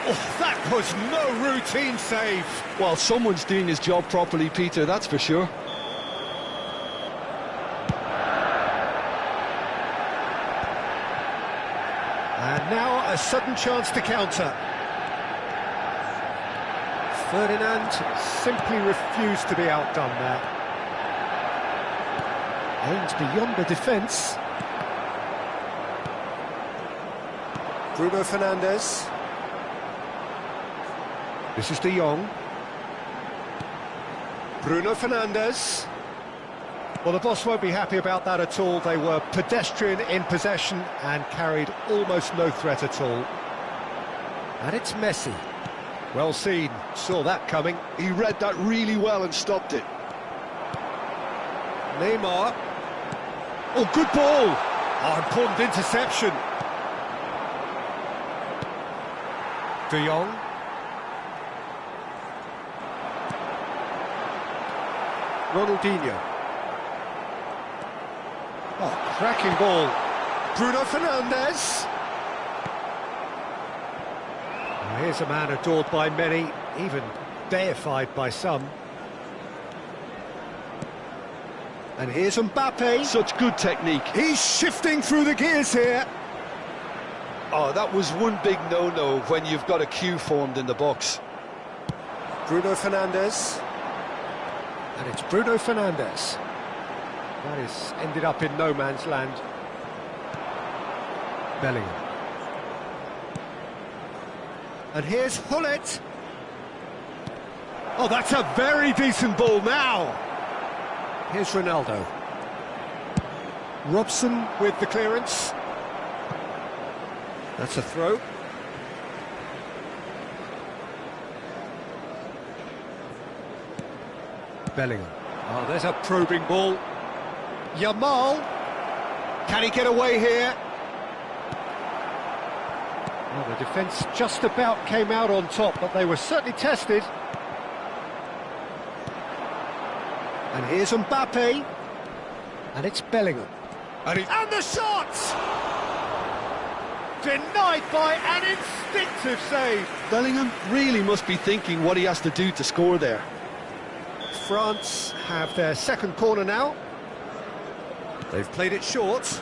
Oh, that was no routine save. Well, someone's doing his job properly, Peter, that's for sure. And now a sudden chance to counter. Ferdinand simply refused to be outdone there. Aims beyond the defence. Bruno Fernandes. This is De Jong. Bruno Fernandes. Well, the boss won't be happy about that at all. They were pedestrian in possession and carried almost no threat at all. And it's Messi. Well seen, saw that coming. He read that really well and stopped it. Neymar. Oh, good ball. Oh, important interception. De Jong. Ronaldinho. Oh, cracking ball. Bruno Fernandes. Well, here's a man adored by many, even deified by some. And here's Mbappe. Such good technique. He's shifting through the gears here. Oh, that was one big no-no when you've got a queue formed in the box. Bruno Fernandes. And it's Bruno Fernandes. That is ended up in no man's land. Bellingham. And here's Hullet. Oh, that's a very decent ball now. Here's Ronaldo. Robson with the clearance. That's a throw. Bellingham. Oh, there's a probing ball. Yamal. Can he get away here? Well, the defence just about came out on top, but they were certainly tested. And here's Mbappe. And it's Bellingham. And the shot! Denied by an instinctive save. Bellingham really must be thinking what he has to do to score there. France have their second corner now. They've played it short.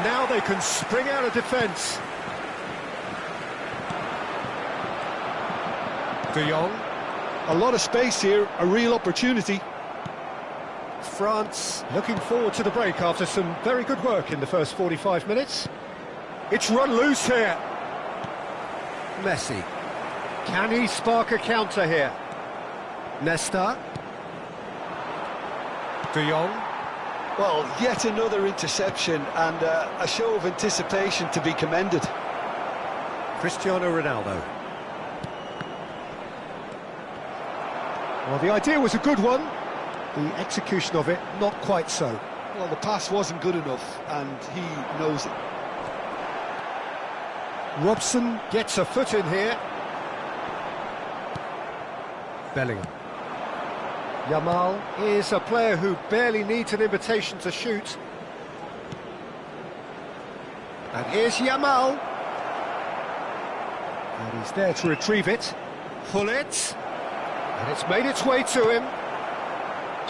And now they can spring out of defence. De Jong. A lot of space here, a real opportunity. France looking forward to the break after some very good work in the first 45 minutes. It's run loose here. Messi. Can he spark a counter here? Nesta. De Jong. Well, yet another interception and a show of anticipation to be commended. Cristiano Ronaldo. Well, the idea was a good one. The execution of it, not quite so. Well, the pass wasn't good enough, and he knows it. Robson gets a foot in here. Bellingham. Yamal is a player who barely needs an invitation to shoot. And here's Yamal. And he's there to retrieve it. Pull it. And it's made its way to him.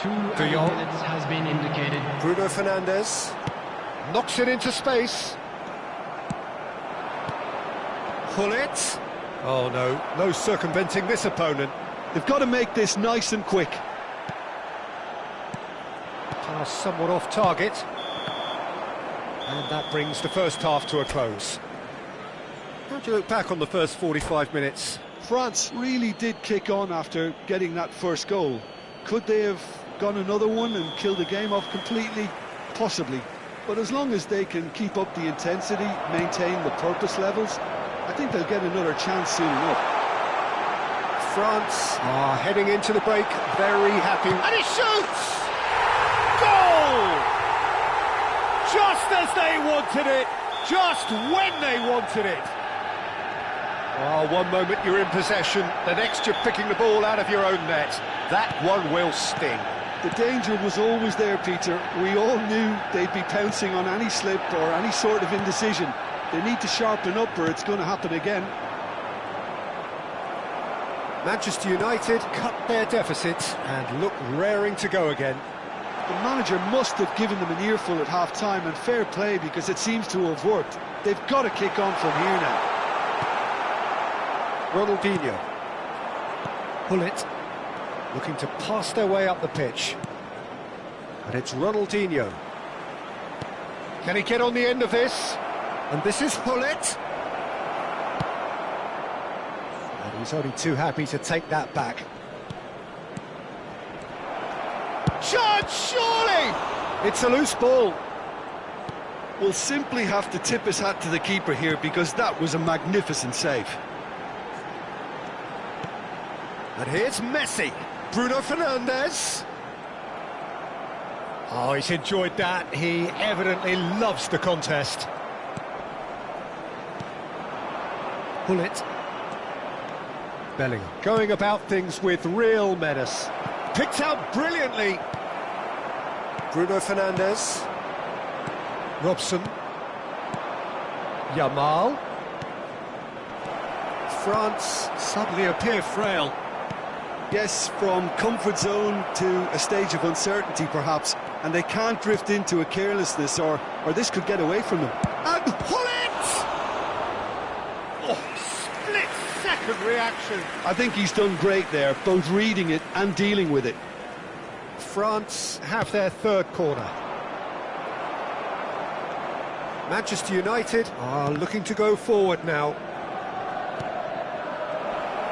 2 minutes has been indicated. Bruno Fernandes knocks it into space. Pull it. Oh no, no circumventing this opponent. They've got to make this nice and quick. Pass somewhat off target. And that brings the first half to a close. How do you look back on the first 45 minutes? France really did kick on after getting that first goal. Could they have gone another one and killed the game off completely? Possibly. But as long as they can keep up the intensity, maintain the purpose levels, I think they'll get another chance soon enough. France are heading into the break very happy. And he shoots! Goal! Just as they wanted it, just when they wanted it. Oh, one moment you're in possession, the next you're picking the ball out of your own net. That one will sting. The danger was always there, Peter. We all knew they'd be pouncing on any slip or any sort of indecision. They need to sharpen up or it's going to happen again. Manchester United cut their deficit and look raring to go again. The manager must have given them an earful at half-time, and fair play because it seems to have worked. They've got to kick on from here now. Ronaldinho. Pull it. Looking to pass their way up the pitch. And it's Ronaldinho. Can he get on the end of this? And this is Pullet. And he's only too happy to take that back. Chance, surely! It's a loose ball. We'll simply have to tip his hat to the keeper here because that was a magnificent save. And here's Messi. Bruno Fernandes. Oh, he's enjoyed that. He evidently loves the contest. Pull it. Bellingham going about things with real menace. Picked out brilliantly. Bruno Fernandes. Robson. Yamal. France suddenly appear frail. Yes, from comfort zone to a stage of uncertainty perhaps, and they can't drift into a carelessness or this could get away from them. And pull it! Oh, split-second reaction. I think he's done great there, both reading it and dealing with it. France have their third corner. Manchester United are looking to go forward now.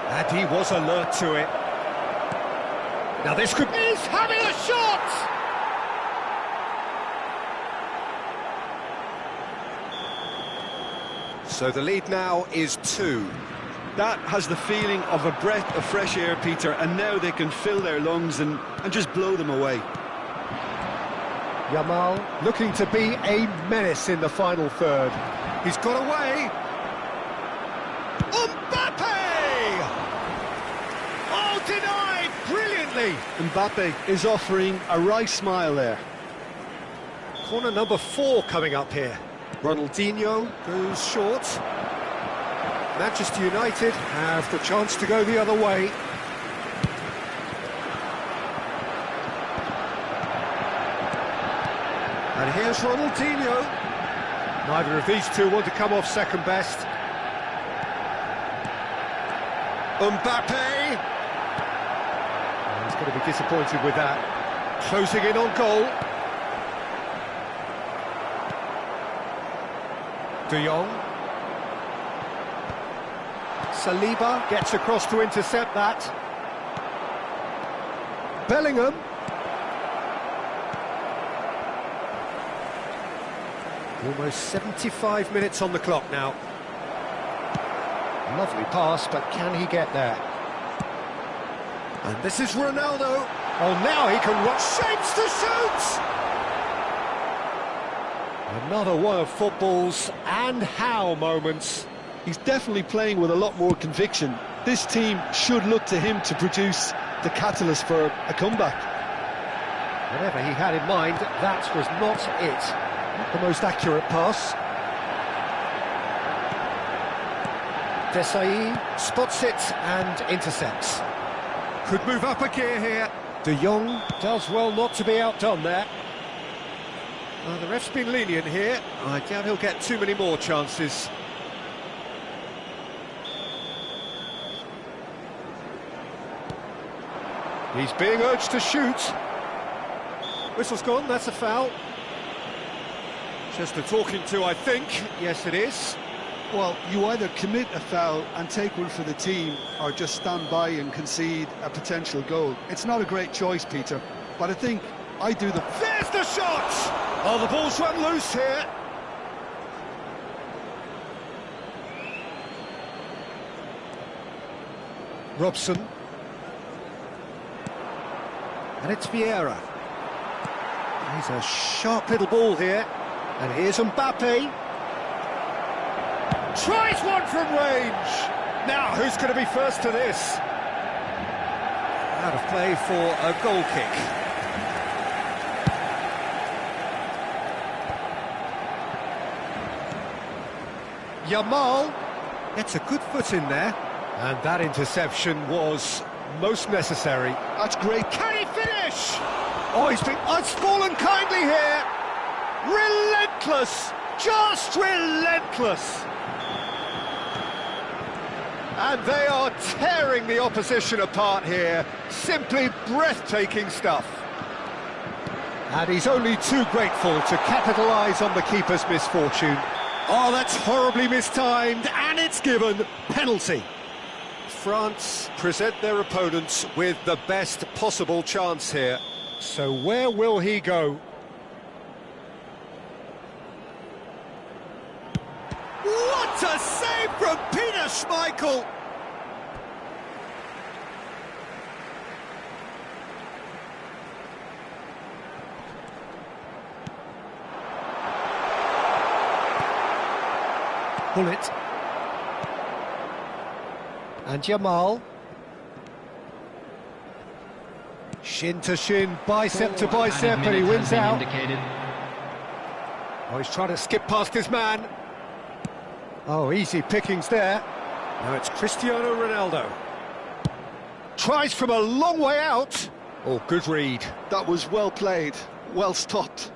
And he was alert to it. Now this could... He's having a shot! So the lead now is 2. That has the feeling of a breath of fresh air, Peter, and now they can fill their lungs and just blow them away. Yamal looking to be a menace in the final third. He's got away. Mbappe! Oh, denied brilliantly. Mbappe is offering a right smile there. Corner number 4 coming up here. Ronaldinho goes short. Manchester United have the chance to go the other way. And here's Ronaldinho. Neither of these two want to come off second best. Mbappe! Oh, he's going to be disappointed with that. Closing in on goal. De Jong. Saliba gets across to intercept that. Bellingham. Almost 75 minutes on the clock now. Lovely pass, but can he get there? And this is Ronaldo. Oh, now he can run. Shapes to shoot! Another one of football's and how moments. He's definitely playing with a lot more conviction. This team should look to him to produce the catalyst for a comeback. Whatever he had in mind, that was not it. Not the most accurate pass. Desai spots it and intercepts. Could move up a gear here. De Jong does well not to be outdone there. The ref's been lenient here. I doubt he'll get too many more chances. He's being urged to shoot. Whistle's gone, that's a foul. Just a talking to, I think. Yes, it is. Well, you either commit a foul and take one for the team, or just stand by and concede a potential goal. It's not a great choice, Peter, but I think I do the... There's the shot! Oh, the ball's run loose here. Robson. And it's Vieira. He's a sharp little ball here. And here's Mbappe. Tries one from range. Now, who's going to be first to this? Out of play for a goal kick. Yamal gets a good foot in there. And that interception was most necessary. That's great. Can he finish? Oh, it's fallen kindly here. Relentless, just relentless. And they are tearing the opposition apart here. Simply breathtaking stuff. And he's only too grateful to capitalise on the keeper's misfortune. Oh, that's horribly mistimed, and it's given. Penalty. France present their opponents with the best possible chance here. So where will he go? What a save from Peter Schmeichel! Bullet. And Yamal. Shin to shin, bicep to bicep, and he wins out. Oh, he's trying to skip past his man. Oh, easy pickings there. Now it's Cristiano Ronaldo. Tries from a long way out. Oh, good read. That was well played, well stopped.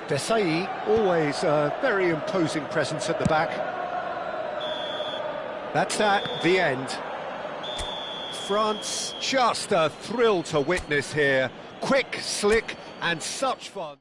Desai, always a very imposing presence at the back. That's the end. France, just a thrill to witness here. Quick, slick, and such fun.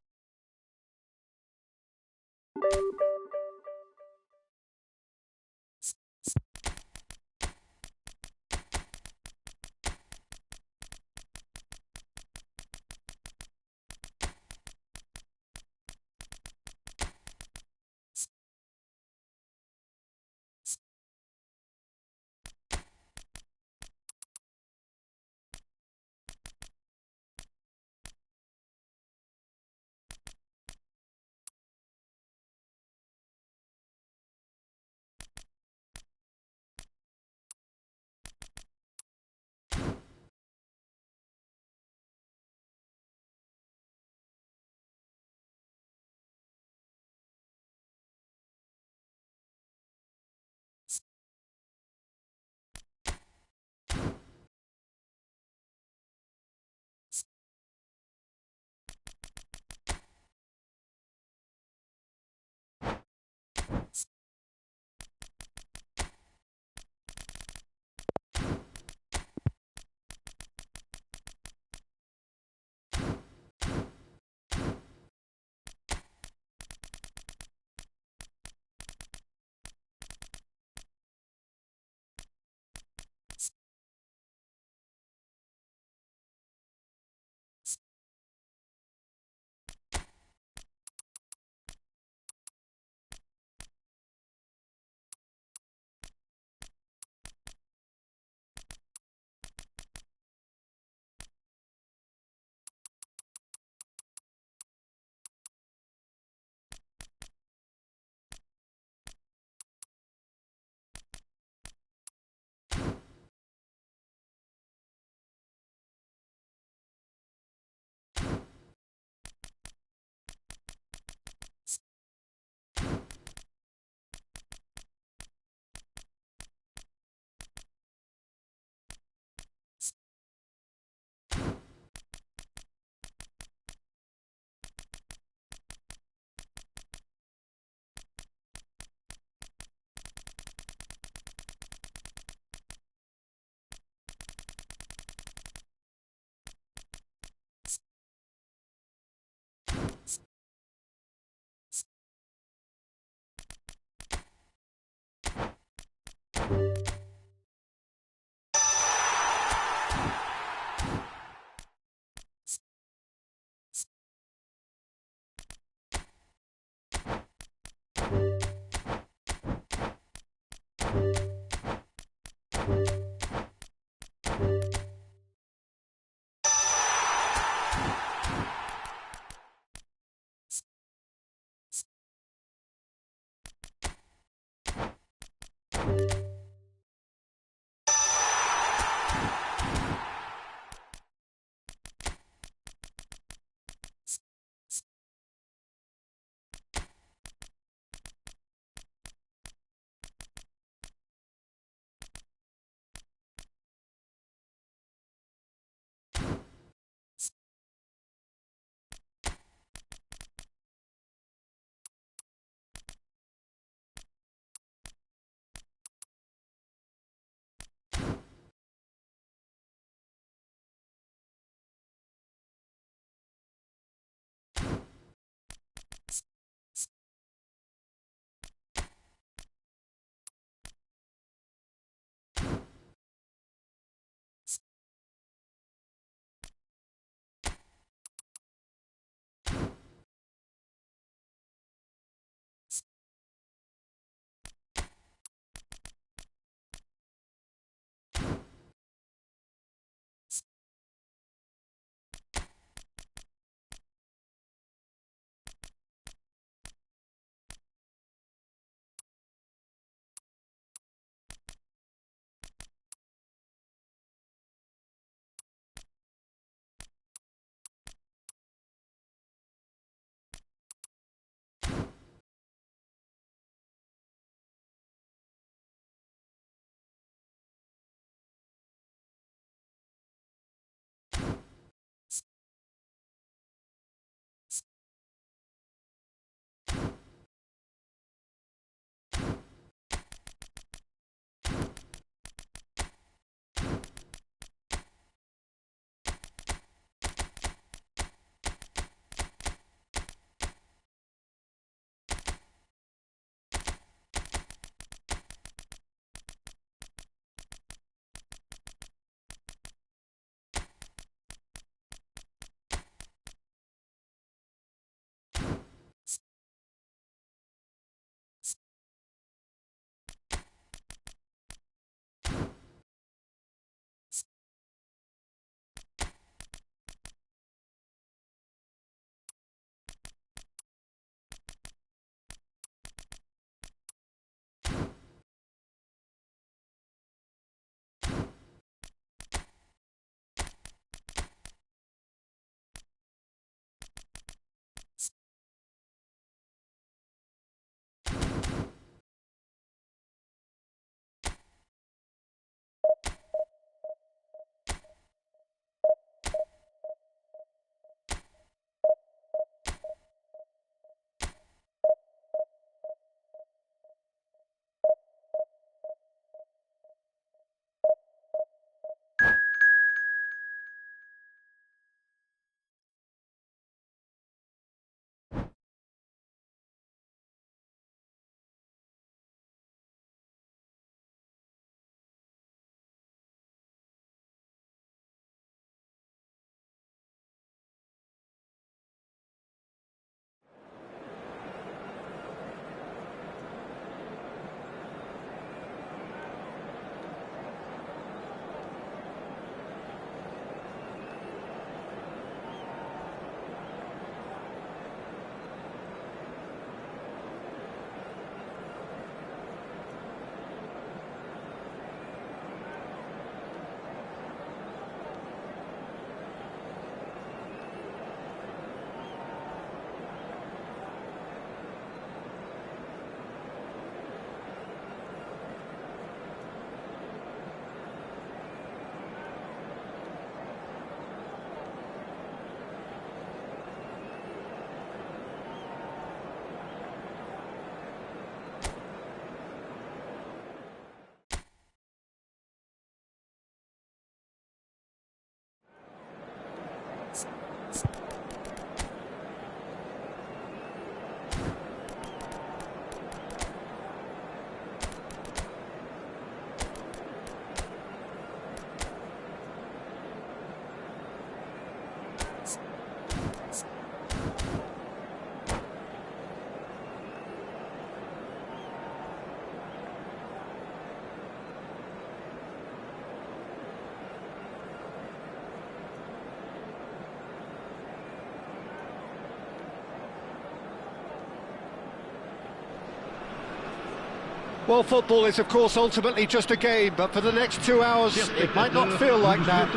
Well, football is, of course, ultimately just a game, but for the next 2 hours, it might not feel like that.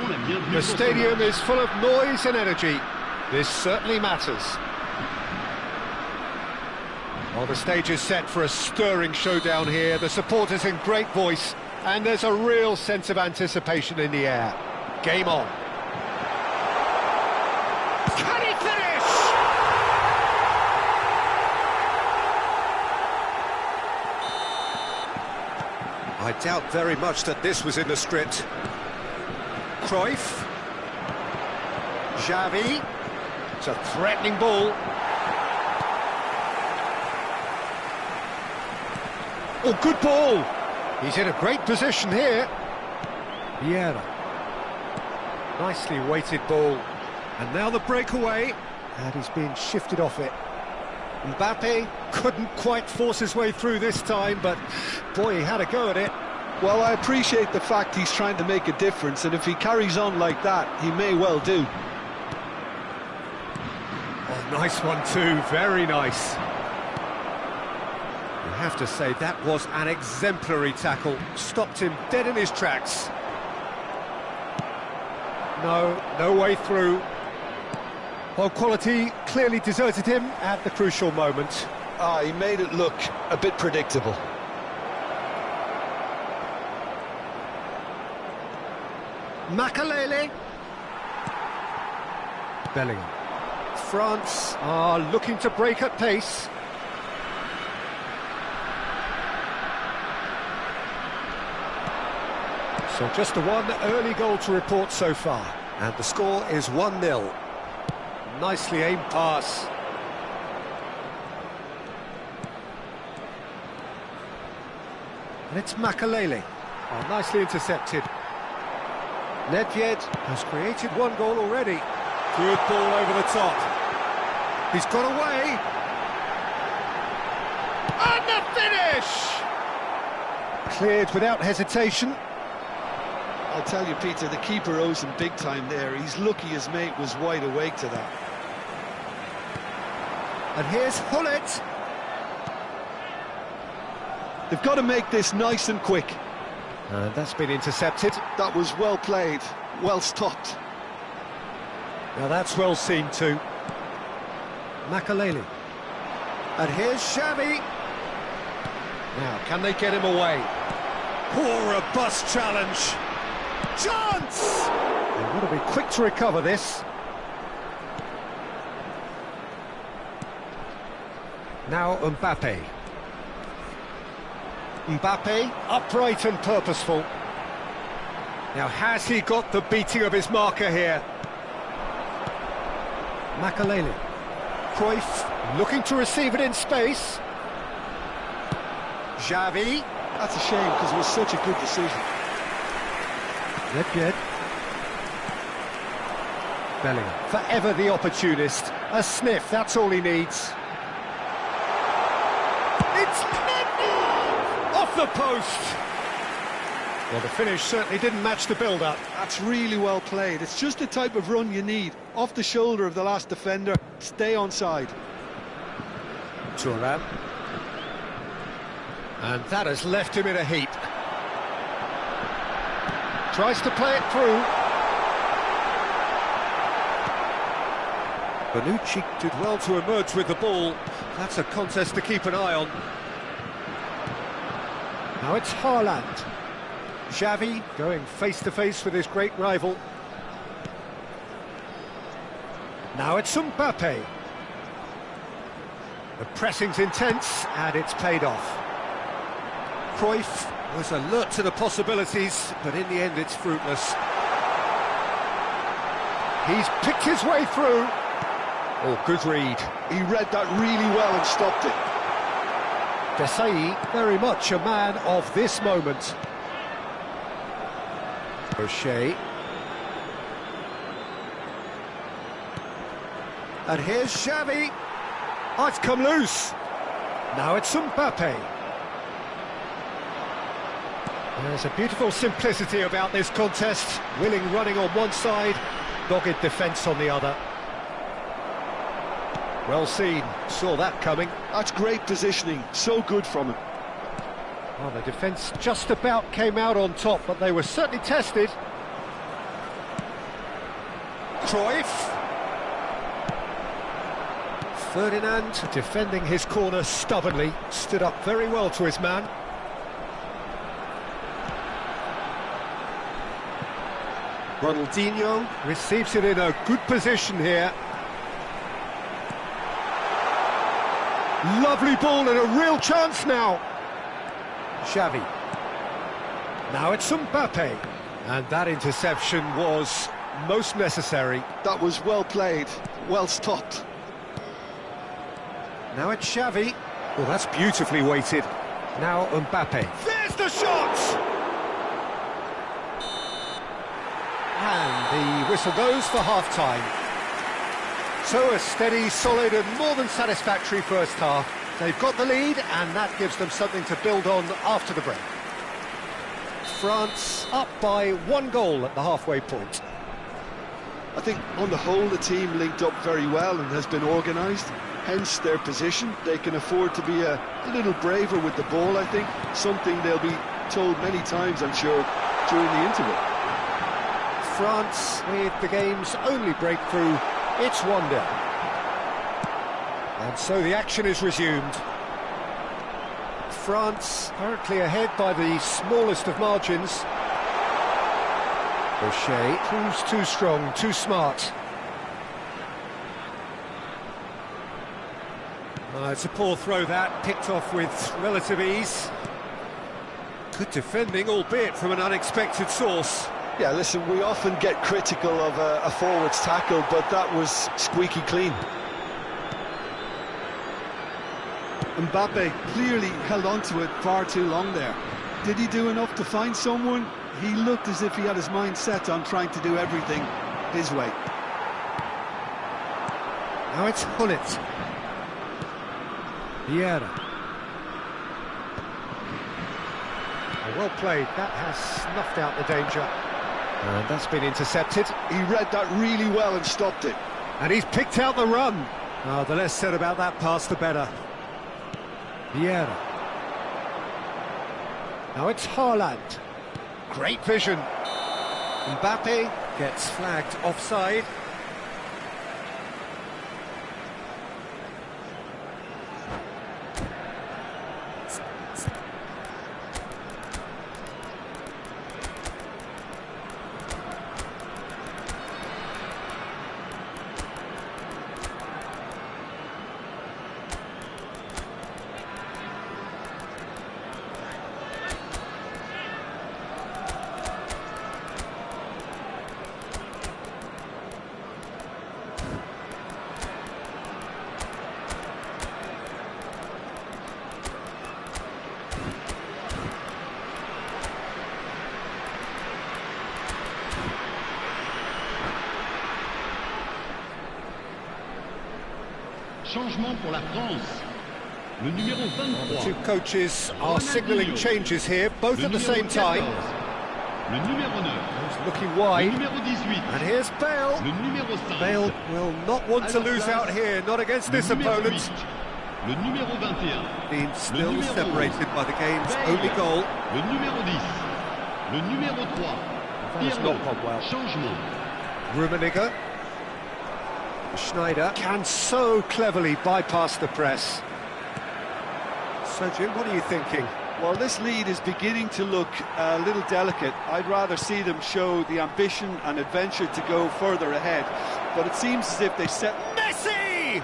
The stadium is full of noise and energy. This certainly matters. Well, the stage is set for a stirring showdown here. The supporters in great voice, and there's a real sense of anticipation in the air. Game on. Can he finish? I doubt very much that this was in the script. Cruyff. Xavi. It's a threatening ball. Oh, good ball. He's in a great position here. Vieira. Nicely weighted ball. And now the breakaway. And he's being shifted off it. Mbappe couldn't quite force his way through this time, but boy, he had a go at it. Well, I appreciate the fact he's trying to make a difference, and if he carries on like that, he may well do. Oh, nice one too, very nice. You have to say that was an exemplary tackle. Stopped him dead in his tracks. No way through. Well, quality clearly deserted him at the crucial moment. He made it look a bit predictable. Makalele. Bellingham. France are looking to break at pace. So just the one early goal to report so far. And the score is 1-0. Nicely aimed pass. And it's Makalele. Oh, nicely intercepted. Nedved has created one goal already. Good ball over the top. He's got away. And the finish! Cleared without hesitation. I'll tell you, Peter, the keeper owes him big time there. He's lucky his mate was wide awake to that. And here's Hullet. They've got to make this nice and quick. And that's been intercepted. That was well played, well stopped. Now that's well seen too. Makalele. And here's Xavi. Now, can they get him away? Poor robust challenge. Chance! They've got to be quick to recover this. Now Mbappe. Mbappe, upright and purposeful. Now, has he got the beating of his marker here? Makalele. Cruyff looking to receive it in space. Xavi. That's a shame, because it was such a good decision. Nedved. Bellingham. Forever the opportunist. A sniff, that's all he needs. It's Nedved! Off the post! Well, the finish certainly didn't match the build-up. That's really well played. It's just the type of run you need. Off the shoulder of the last defender, stay onside. Thuram. And that has left him in a heap. Tries to play it through. Bonucci did well to emerge with the ball. That's a contest to keep an eye on. Now it's Haaland. Xavi going face-to-face with his great rival. Now it's Mbappe. The pressing's intense, and it's paid off. Cruyff was alert to the possibilities, but in the end it's fruitless. He's picked his way through. Oh, good read. He read that really well and stopped it. Desai, very much a man of this moment. O'Shea. And here's Xavi. Oh, it's come loose. Now it's Mbappe. There's a beautiful simplicity about this contest. Willing running on one side, dogged defence on the other. Well seen, saw that coming. That's great positioning, so good from him. Well, the defence just about came out on top, but they were certainly tested. Cruyff. Ferdinand, defending his corner stubbornly, stood up very well to his man. Ronaldinho receives it in a good position here. Lovely ball and a real chance now. Xavi. Now it's Mbappe. And that interception was most necessary. That was well played, well stopped. Now it's Xavi. Well, that's beautifully weighted. Now Mbappe. There's the shot! And the whistle goes for half-time. So a steady, solid and more than satisfactory first half. They've got the lead and that gives them something to build on after the break. France up by 1 goal at the halfway point. I think on the whole the team linked up very well and has been organised, hence their position. They can afford to be a little braver with the ball, I think, something they'll be told many times, I'm sure, during the interval. France with the game's only breakthrough, it's 1-0. And so the action is resumed. France currently ahead by the smallest of margins. O'Shea proves too strong, too smart. It's a poor throw that, picked off with relative ease. Good defending, albeit from an unexpected source. Yeah, listen, we often get critical of a forward's tackle, but that was squeaky clean. Mbappe clearly held on to it far too long there. Did he do enough to find someone? He looked as if he had his mind set on trying to do everything his way. Now it's Hullet. Vieira. Well played, that has snuffed out the danger. And that's been intercepted. He read that really well and stopped it. And he's picked out the run. Oh, the less said about that pass, the better. Vieira. Now it's Haaland. Great vision. Mbappe gets flagged offside. Changement pour la France. Le numéro 23. The two coaches are signalling changes here, both at the same time. Le numéro 9. He's looking wide. Le numéro 18. And here's Bale. Le numéro 5. Bale will not want to lose out here, not against this opponent. Le numéro 21. Being still separated by the game's only goal. Le numéro 10. Le numéro 3. That's not gone well. Changement. Rummenigge. Schneider can so cleverly bypass the press. So, Jim, what are you thinking? Well, this lead is beginning to look a little delicate. I'd rather see them show the ambition and adventure to go further ahead. But it seems as if they set... Messi!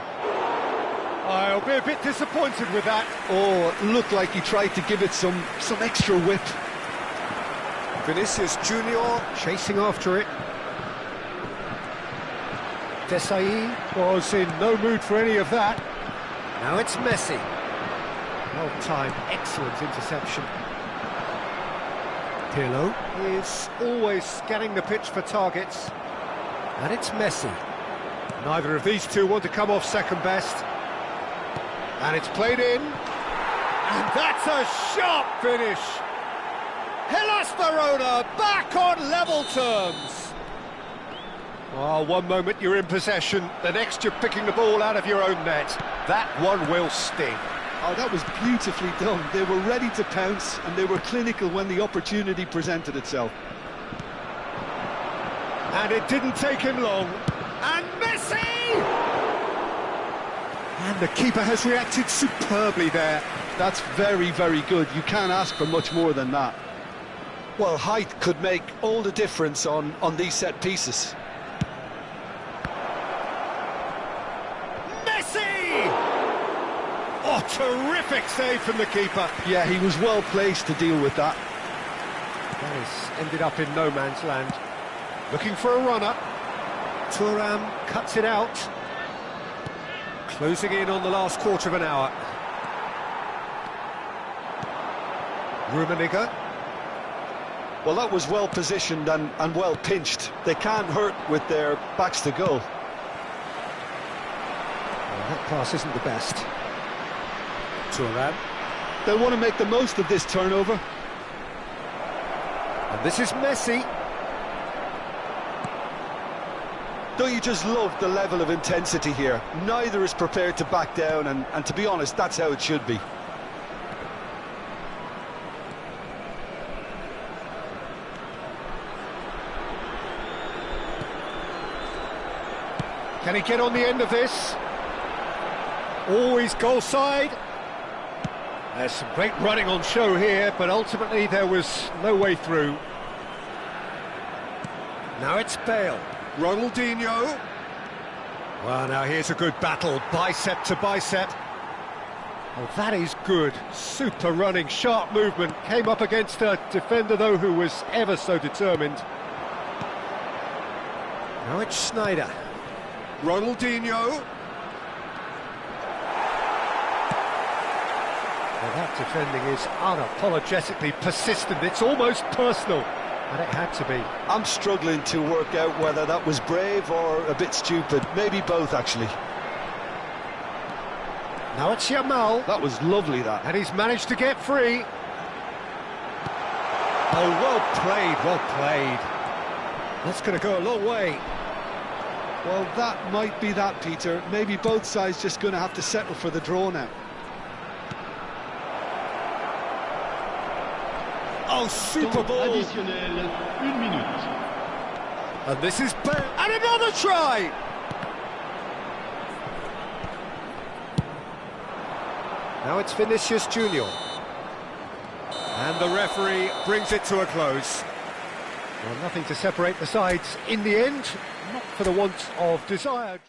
I'll be a bit disappointed with that. Oh, it looked like he tried to give it some extra whip. Vinicius Junior chasing after it. Desailly was in no mood for any of that. Now it's Messi. Well-timed, excellent interception. Pirlo is always scanning the pitch for targets. And it's Messi. Neither of these two want to come off second best. And it's played in. And that's a sharp finish. Hellas Verona back on level terms. Oh, one moment you're in possession, the next you're picking the ball out of your own net. That one will sting. Oh, that was beautifully done. They were ready to pounce and they were clinical when the opportunity presented itself. And it didn't take him long. And Messi! And the keeper has reacted superbly there. That's very, very good. You can't ask for much more than that. Well, height could make all the difference on these set pieces. Messi! Oh, terrific save from the keeper. Yeah, he was well placed to deal with that. That has ended up in no man's land. Looking for a runner. Thuram cuts it out. Closing in on the last quarter of an hour. Rummenigge. Well, that was well positioned and well pinched. They can't hurt with their backs to goal. Well, that pass isn't the best. Thuram. They'll want to make the most of this turnover. And this is Messi. Don't you just love the level of intensity here? Neither is prepared to back down, and to be honest, that's how it should be. Can he get on the end of this? Always goal side. There's some great running on show here, but ultimately there was no way through. Now it's Bale. Ronaldinho. Well, now here's a good battle, bicep to bicep. Oh, that is good. Super running, sharp movement. Came up against a defender, though, who was ever so determined. Now it's Snyder. Ronaldinho. Well, that defending is unapologetically persistent. It's almost personal, and it had to be. I'm struggling to work out whether that was brave or a bit stupid. Maybe both, actually. Now it's Yamal. That was lovely, that. And he's managed to get free. Oh, well played, well played. That's going to go a long way. Well, that might be that, Peter. Maybe both sides just going to have to settle for the draw now. Oh, super Temps ball. additionnel, 1 minute. And this is Bale. And another try! Now it's Vinicius Junior. And the referee brings it to a close. Well, nothing to separate the sides in the end, not for the want of desire.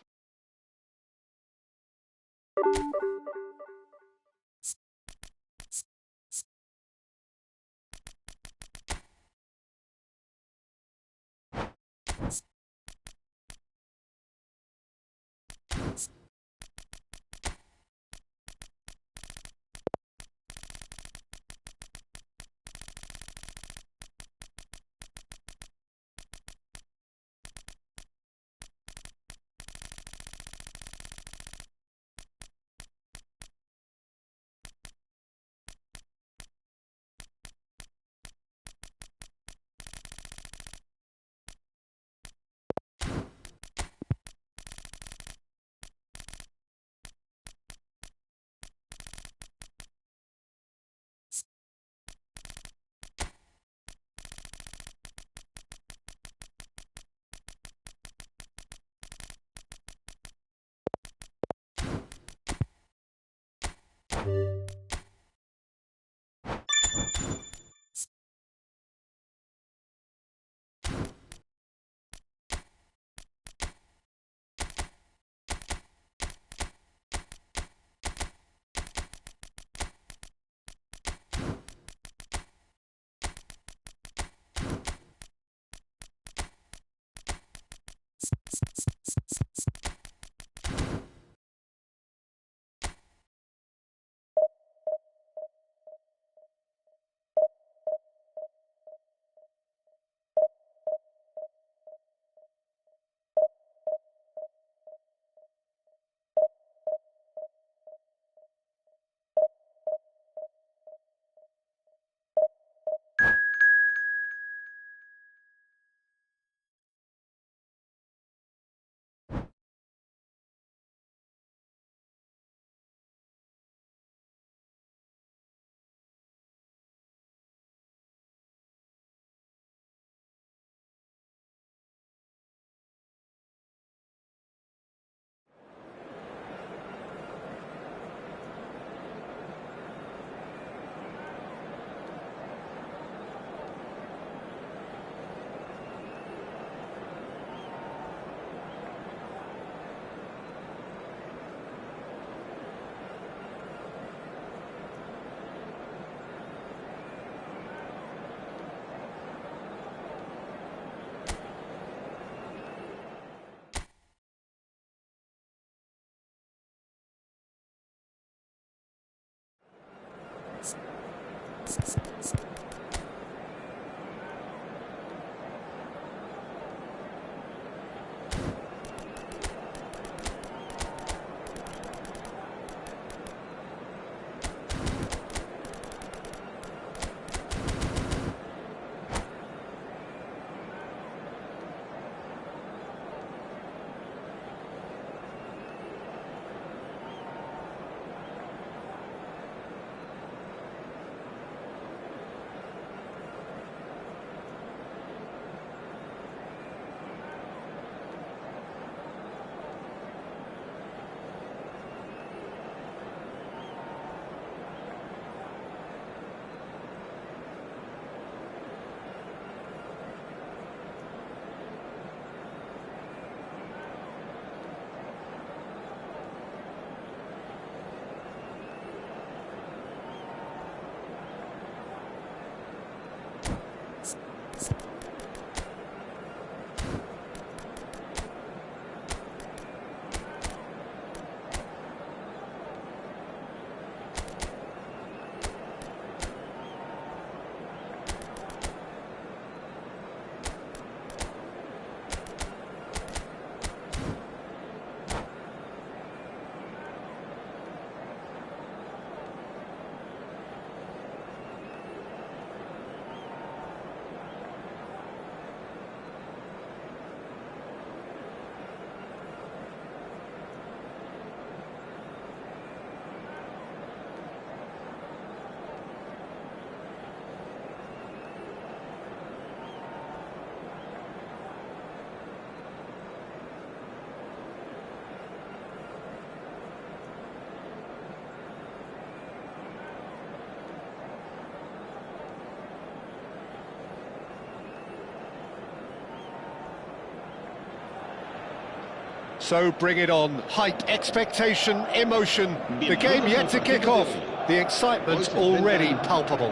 So bring it on. Hype, expectation, emotion. The game yet to kick off. The excitement already palpable.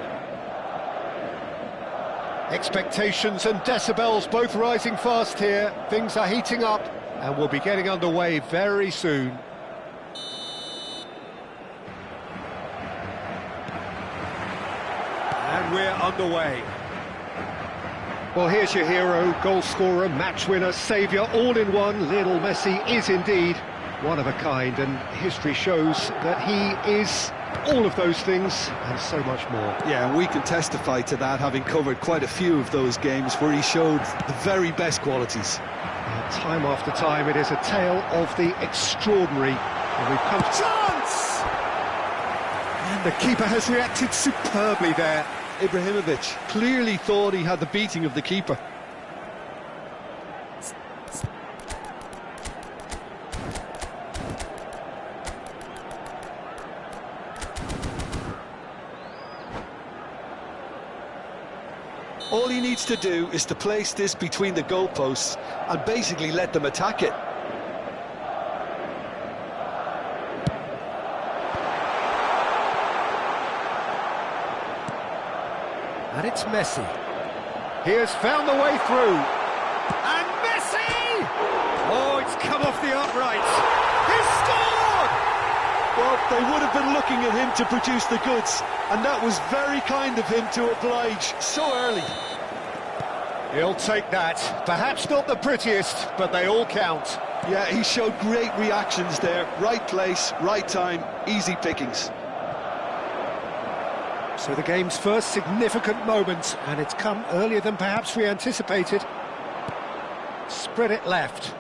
Expectations and decibels both rising fast here. Things are heating up and we'll be getting underway very soon. And we're underway. Well, here's your hero, goal scorer, match winner, saviour, all in one. Lionel Messi is indeed one of a kind, and history shows that he is all of those things and so much more. Yeah, and we can testify to that, having covered quite a few of those games where he showed the very best qualities. Time after time, it is a tale of the extraordinary. And we've come to... Chance! And the keeper has reacted superbly there. Ibrahimovic clearly thought he had the beating of the keeper. All he needs to do is to place this between the goalposts and basically let them attack it. And it's Messi. He has found the way through. And Messi! Oh, it's come off the uprights. He's scored! Well, they would have been looking at him to produce the goods, and that was very kind of him to oblige so early. He'll take that. Perhaps not the prettiest, but they all count. Yeah, he showed great reactions there. Right place, right time, easy pickings. So the game's first significant moment, and it's come earlier than perhaps we anticipated. Spread it left.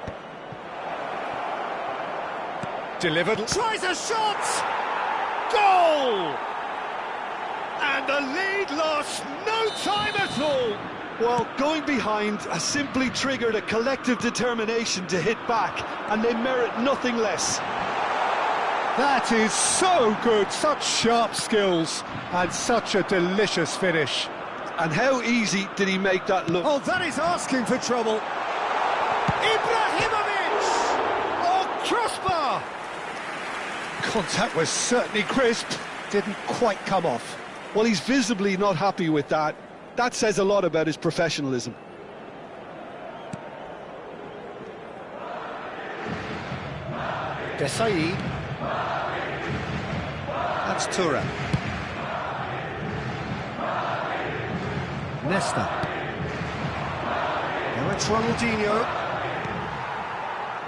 Delivered. Tries a shot! Goal! And the lead lost no time at all. Well, going behind has simply triggered a collective determination to hit back, and they merit nothing less. That is so good, such sharp skills, and such a delicious finish. And how easy did he make that look? Oh, that is asking for trouble. Ibrahimovic! Oh, crossbar! Contact was certainly crisp, didn't quite come off. Well, he's visibly not happy with that. That says a lot about his professionalism. Desai. That's Tura. Nesta. Now it's Ronaldinho.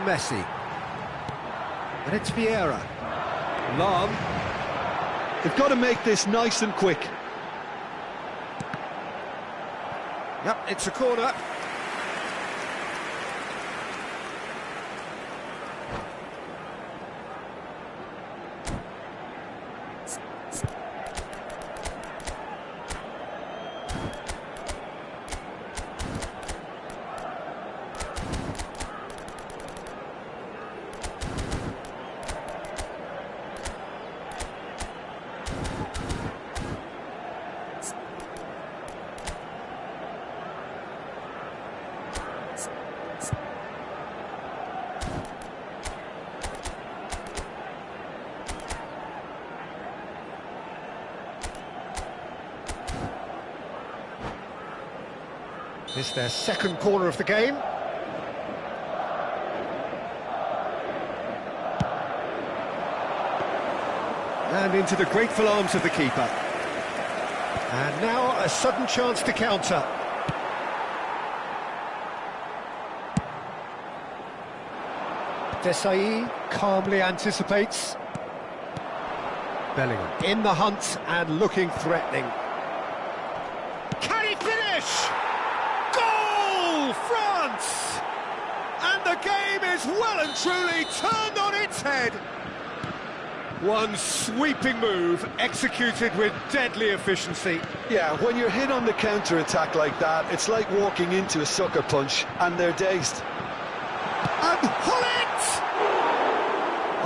Messi. And it's Vieira. Lam. They've got to make this nice and quick. Yep, it's a corner. This is their second corner of the game. And into the grateful arms of the keeper. And now a sudden chance to counter. Desai calmly anticipates. Bellingham in the hunt and looking threatening. Can he finish? Goal, France! And the game is well and truly turned on its head. One sweeping move, executed with deadly efficiency. Yeah, when you're hit on the counter-attack like that, it's like walking into a sucker punch, and they're dazed. And Hullet!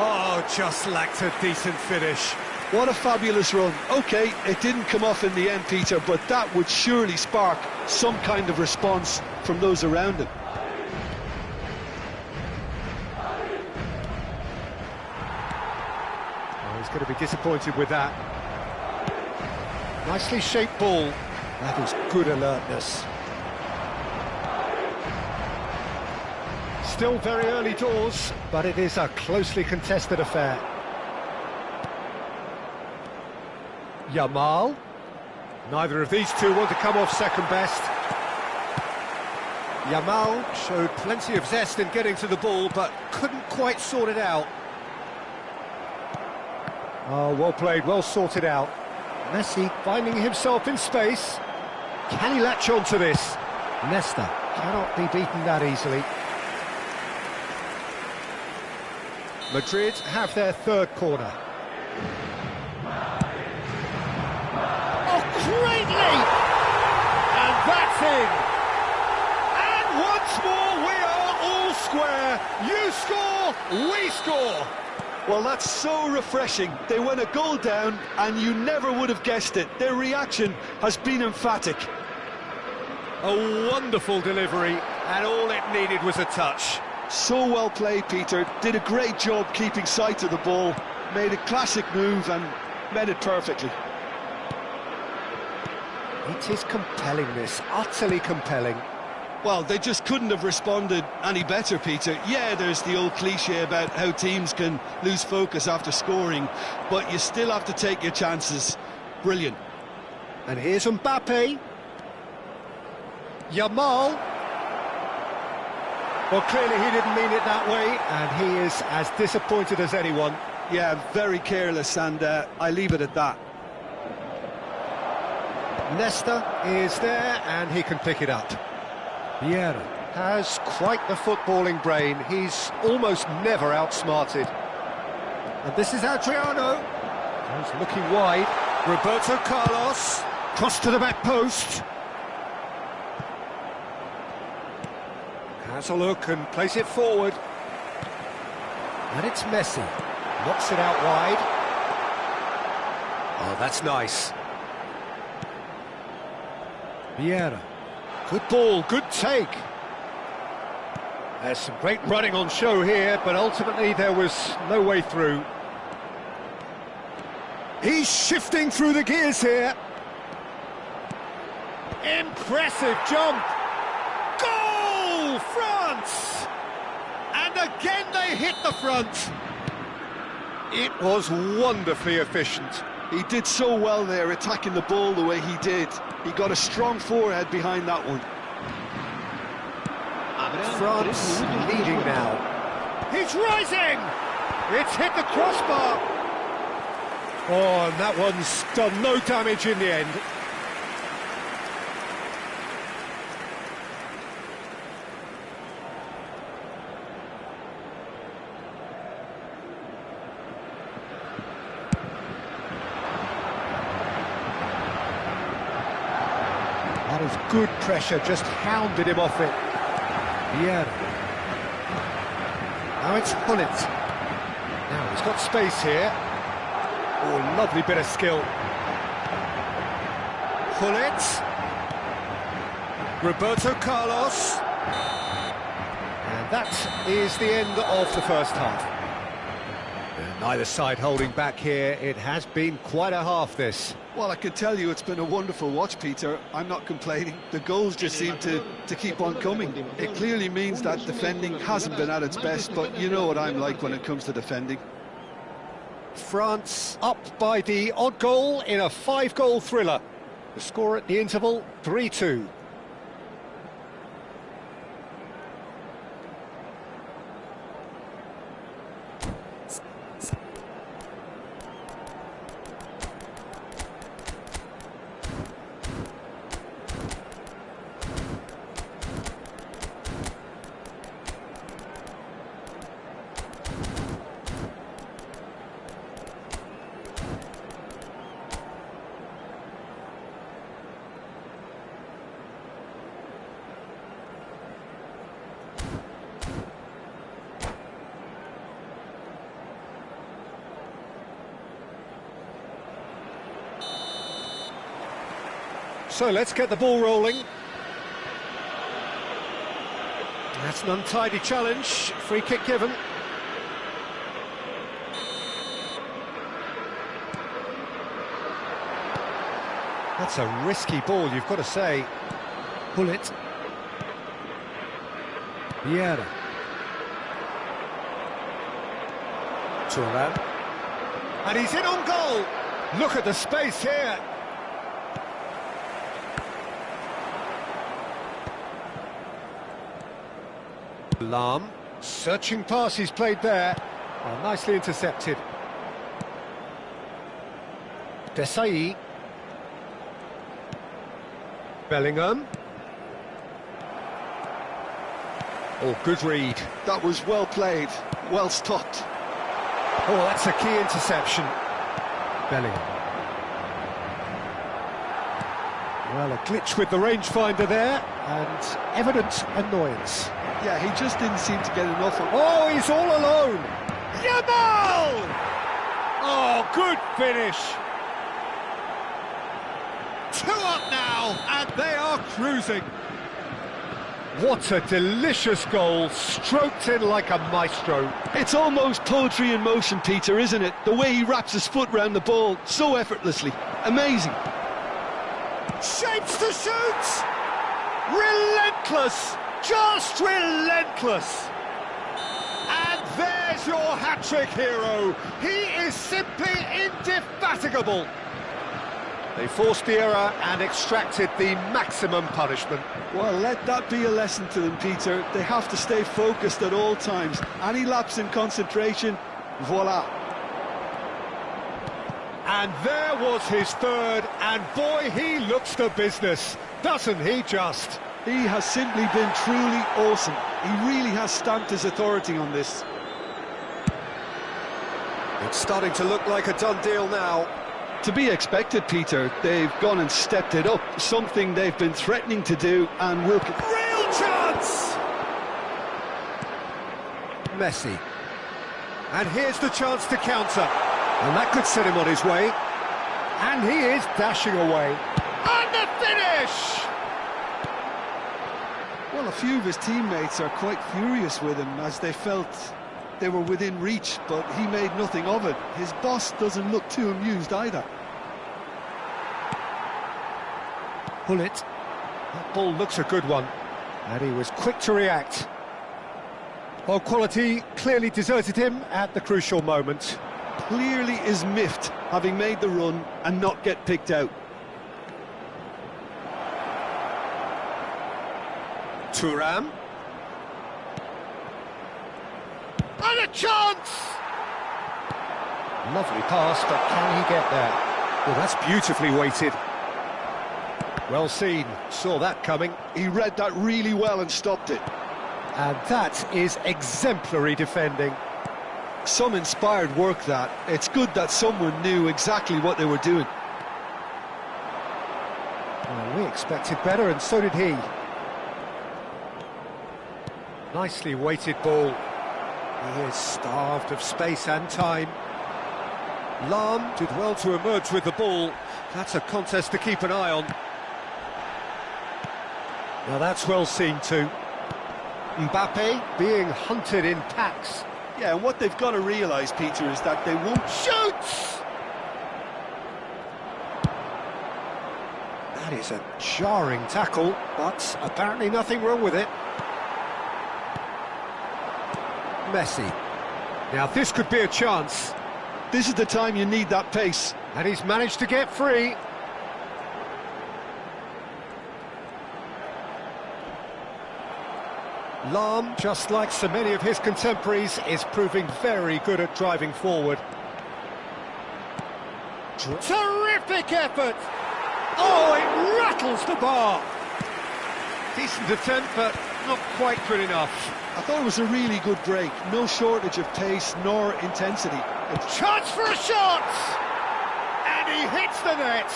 Oh, just lacked a decent finish. What a fabulous run. OK, it didn't come off in the end, Peter, but that would surely spark some kind of response from those around him. He's going to be disappointed with that. Nicely shaped ball. That was good alertness. Still very early doors, but it is a closely contested affair. Yamal. Neither of these two want to come off second best. Yamal showed plenty of zest in getting to the ball, but couldn't quite sort it out. Oh, well played, well sorted out. Messi finding himself in space. Can he latch on to this? Nesta cannot be beaten that easily. Madrid have their third corner. Oh, great leap! And that's in! And once more we are all square. You score, we score. Well, that's so refreshing. They went a goal down, and you never would have guessed it. Their reaction has been emphatic. A wonderful delivery, and all it needed was a touch. So well played, Peter. Did a great job keeping sight of the ball. Made a classic move and met it perfectly. It is compelling, this, utterly compelling. Well, they just couldn't have responded any better, Peter. Yeah, there's the old cliche about how teams can lose focus after scoring, but you still have to take your chances. Brilliant. And here's Mbappe. Yamal. Well, clearly he didn't mean it that way, and he is as disappointed as anyone. Yeah, very careless, and I leave it at that. Nesta is there, and he can pick it up. Vieira has quite the footballing brain. He's almost never outsmarted. And this is Adriano. He's looking wide. Roberto Carlos. Cross to the back post. Has a look and plays it forward. And it's Messi. Knocks it out wide. Oh, that's nice. Vieira. Good ball, good take. There's some great running on show here, but ultimately there was no way through. He's shifting through the gears here. Impressive jump. Goal, France! And again they hit the front. It was wonderfully efficient. He did so well there, attacking the ball the way he did. He got a strong forehead behind that one. France leading now. He's rising! It's hit the crossbar! Oh, and that one's done no damage in the end. That is good pressure, just hounded him off it. Yeah. Now it's Hullet. Now he's got space here. Oh, lovely bit of skill. Hullet. Roberto Carlos. And that is the end of the first half. And neither side holding back here. It has been quite a half, this. Well, I can tell you it's been a wonderful watch, Peter. I'm not complaining. The goals just seem to keep on coming. It clearly means that defending hasn't been at its best, but you know what I'm like when it comes to defending. France up by the odd goal in a 5-goal thriller. The score at the interval, 3-2. So let's get the ball rolling. That's an untidy challenge. Free kick given. That's a risky ball, you've got to say. Hullet. Vieira. Thuram. And he's in on goal. Look at the space here. Lam, searching pass he's played there. Oh, nicely intercepted. Desai. Bellingham. Oh, good read. That was well played, well stopped. Oh, that's a key interception. Bellingham. Well, a glitch with the rangefinder there, and evident annoyance. Yeah, he just didn't seem to get enough of... Oh, he's all alone! Yamal! Oh, good finish! 2 up now, and they are cruising. What a delicious goal, stroked in like a maestro. It's almost poetry in motion, Peter, isn't it? The way he wraps his foot round the ball so effortlessly. Amazing. Shapes to shoot! Relentless! Just relentless! And there's your hat-trick hero. He is simply indefatigable. They forced the error and extracted the maximum punishment. Well, let that be a lesson to them, Peter. They have to stay focused at all times. Any lapse in concentration, voila. And there was his third, and boy, he looks the business, doesn't he just? He has simply been truly awesome. He really has stamped his authority on this. It's starting to look like a done deal now. To be expected, Peter. They've gone and stepped it up, something they've been threatening to do and will... Real chance! Messi. And here's the chance to counter. And that could set him on his way. And he is dashing away. And the finish! Well, a few of his teammates are quite furious with him as they felt they were within reach, but he made nothing of it. His boss doesn't look too amused either. Hullet. That ball looks a good one. And he was quick to react. Well, quality clearly deserted him at the crucial moment. clearly is miffed having made the run and not get picked out. Thuram. And a chance! Lovely pass, but can he get there? Well, that's beautifully weighted. Well seen, saw that coming. He read that really well and stopped it. And that is exemplary defending. Some inspired work that. It's good that someone knew exactly what they were doing. Well, we expected better, and so did he. Nicely weighted ball. He is starved of space and time. Lahm did well to emerge with the ball. That's a contest to keep an eye on. Now that's well seen too. Mbappe being hunted in packs. Yeah, and what they've got to realise, Peter, is that they won't... Shoots! That is a jarring tackle, but apparently nothing wrong with it. Messi. Now this could be a chance. This is the time you need that pace. And he's managed to get free. Lahm, just like so many of his contemporaries, is proving very good at driving forward. Terrific effort! Oh, it rattles the bar! Decent attempt, but not quite good enough. I thought it was a really good break. No shortage of pace nor intensity. A chance for a shot! And he hits the net!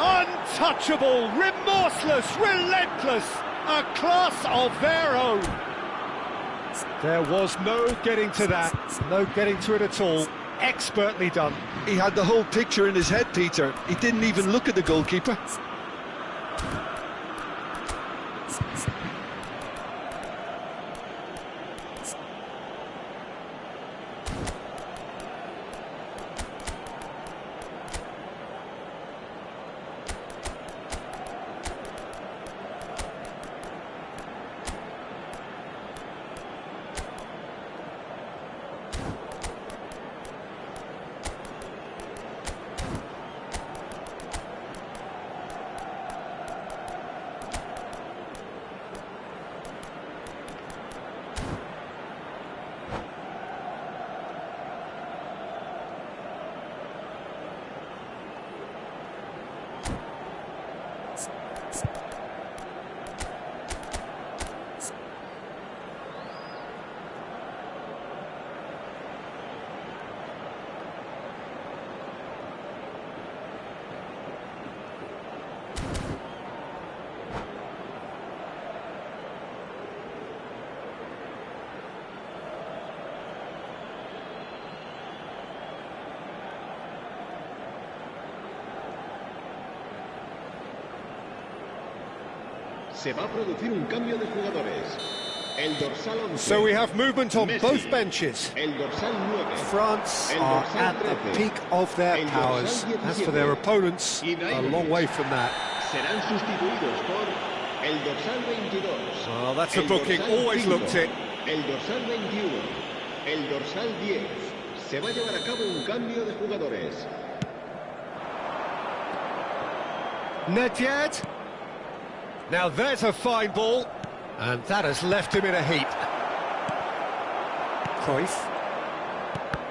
Untouchable, remorseless, relentless, a class of their own. There was no getting to that, no getting to it at all. Expertly done. He had the whole picture in his head, Peter. He didn't even look at the goalkeeper. Se va a producir un cambio de jugadores. El dorsal 11. So we have movement on Messi. both benches. El dorsal 9. France El are dorsal at the 13. peak of their El dorsal powers. 17. As for their opponents, Y a long way from that. Serán sustituidos por el dorsal 22. Well, that's a el booking, dorsal always 5, looked it. El dorsal 21. El dorsal 10. Se va a llevar a cabo un cambio de jugadores. Nedved. Now there's a fine ball, and that has left him in a heap. Cruyff.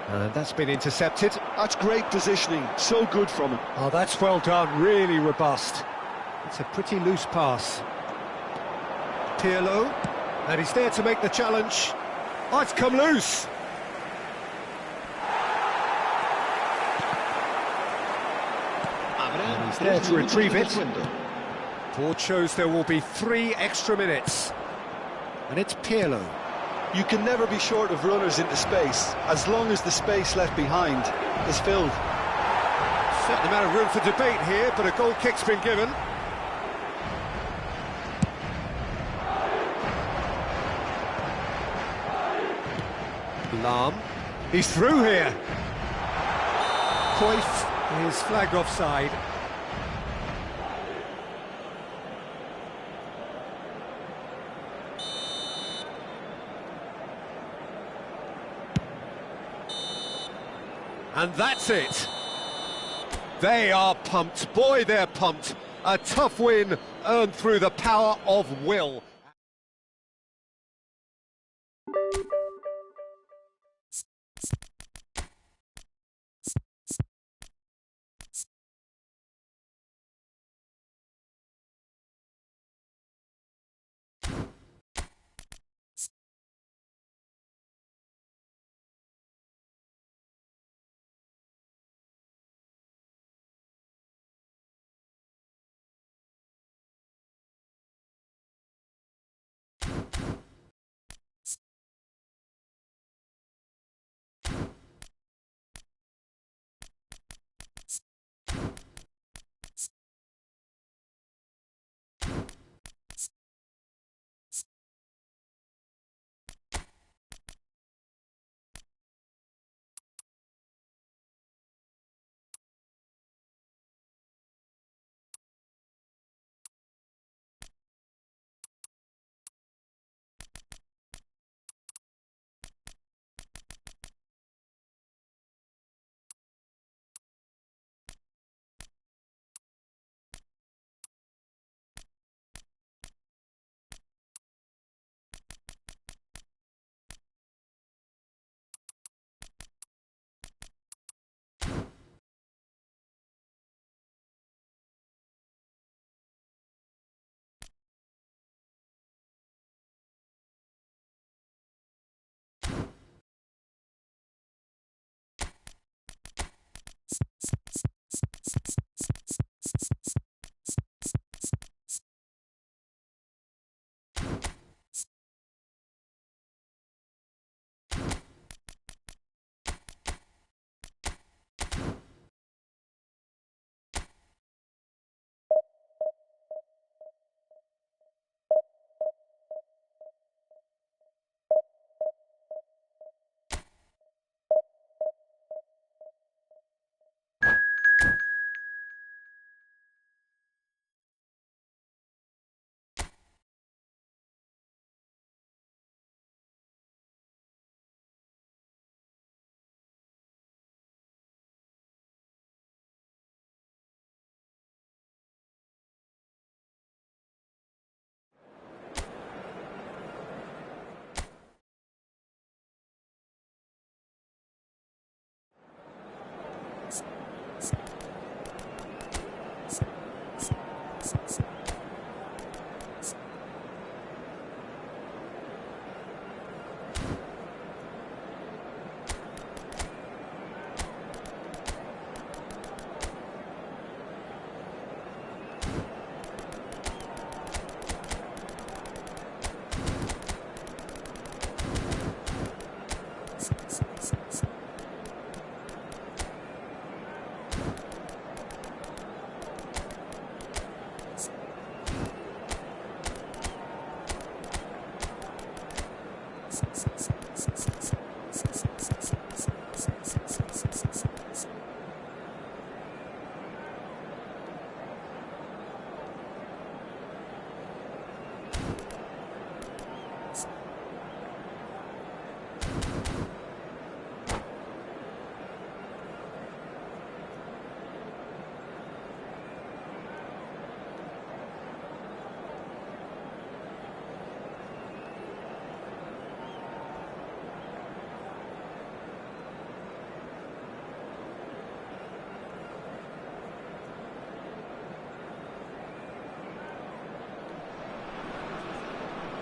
And that's been intercepted. That's great positioning, so good from him. Oh, that's well done, really robust. It's a pretty loose pass. Pirlo, and he's there to make the challenge. Oh, it's come loose. And he's there to retrieve it. Board shows there will be 3 extra minutes. And it's Pirlo. You can never be short of runners into space, as long as the space left behind is filled. Certain amount of room for debate here, but a goal kick's been given. Lahm. He's through here. Cruyff is flagged offside. And that's it. They are pumped. Boy, they're pumped. A tough win earned through the power of will.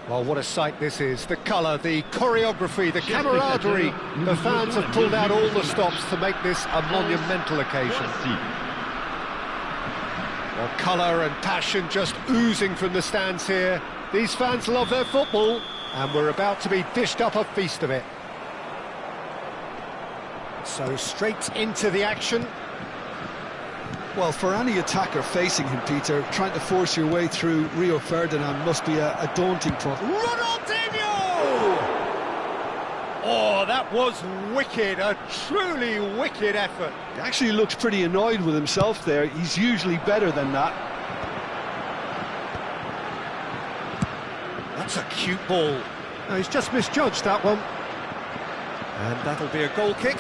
Well, what a sight this is. The colour, the choreography, the camaraderie. The fans have pulled out all the stops to make this a monumental occasion. Well, colour and passion just oozing from the stands here. These fans love their football, and we're about to be dished up a feast of it. So straight into the action. Well, for any attacker facing him, Peter, trying to force your way through Rio Ferdinand must be a daunting task. Ronaldinho! Oh, that was wicked, a truly wicked effort. He actually looks pretty annoyed with himself there. He's usually better than that. That's a cute ball. No, he's just misjudged that one. And that'll be a goal kick.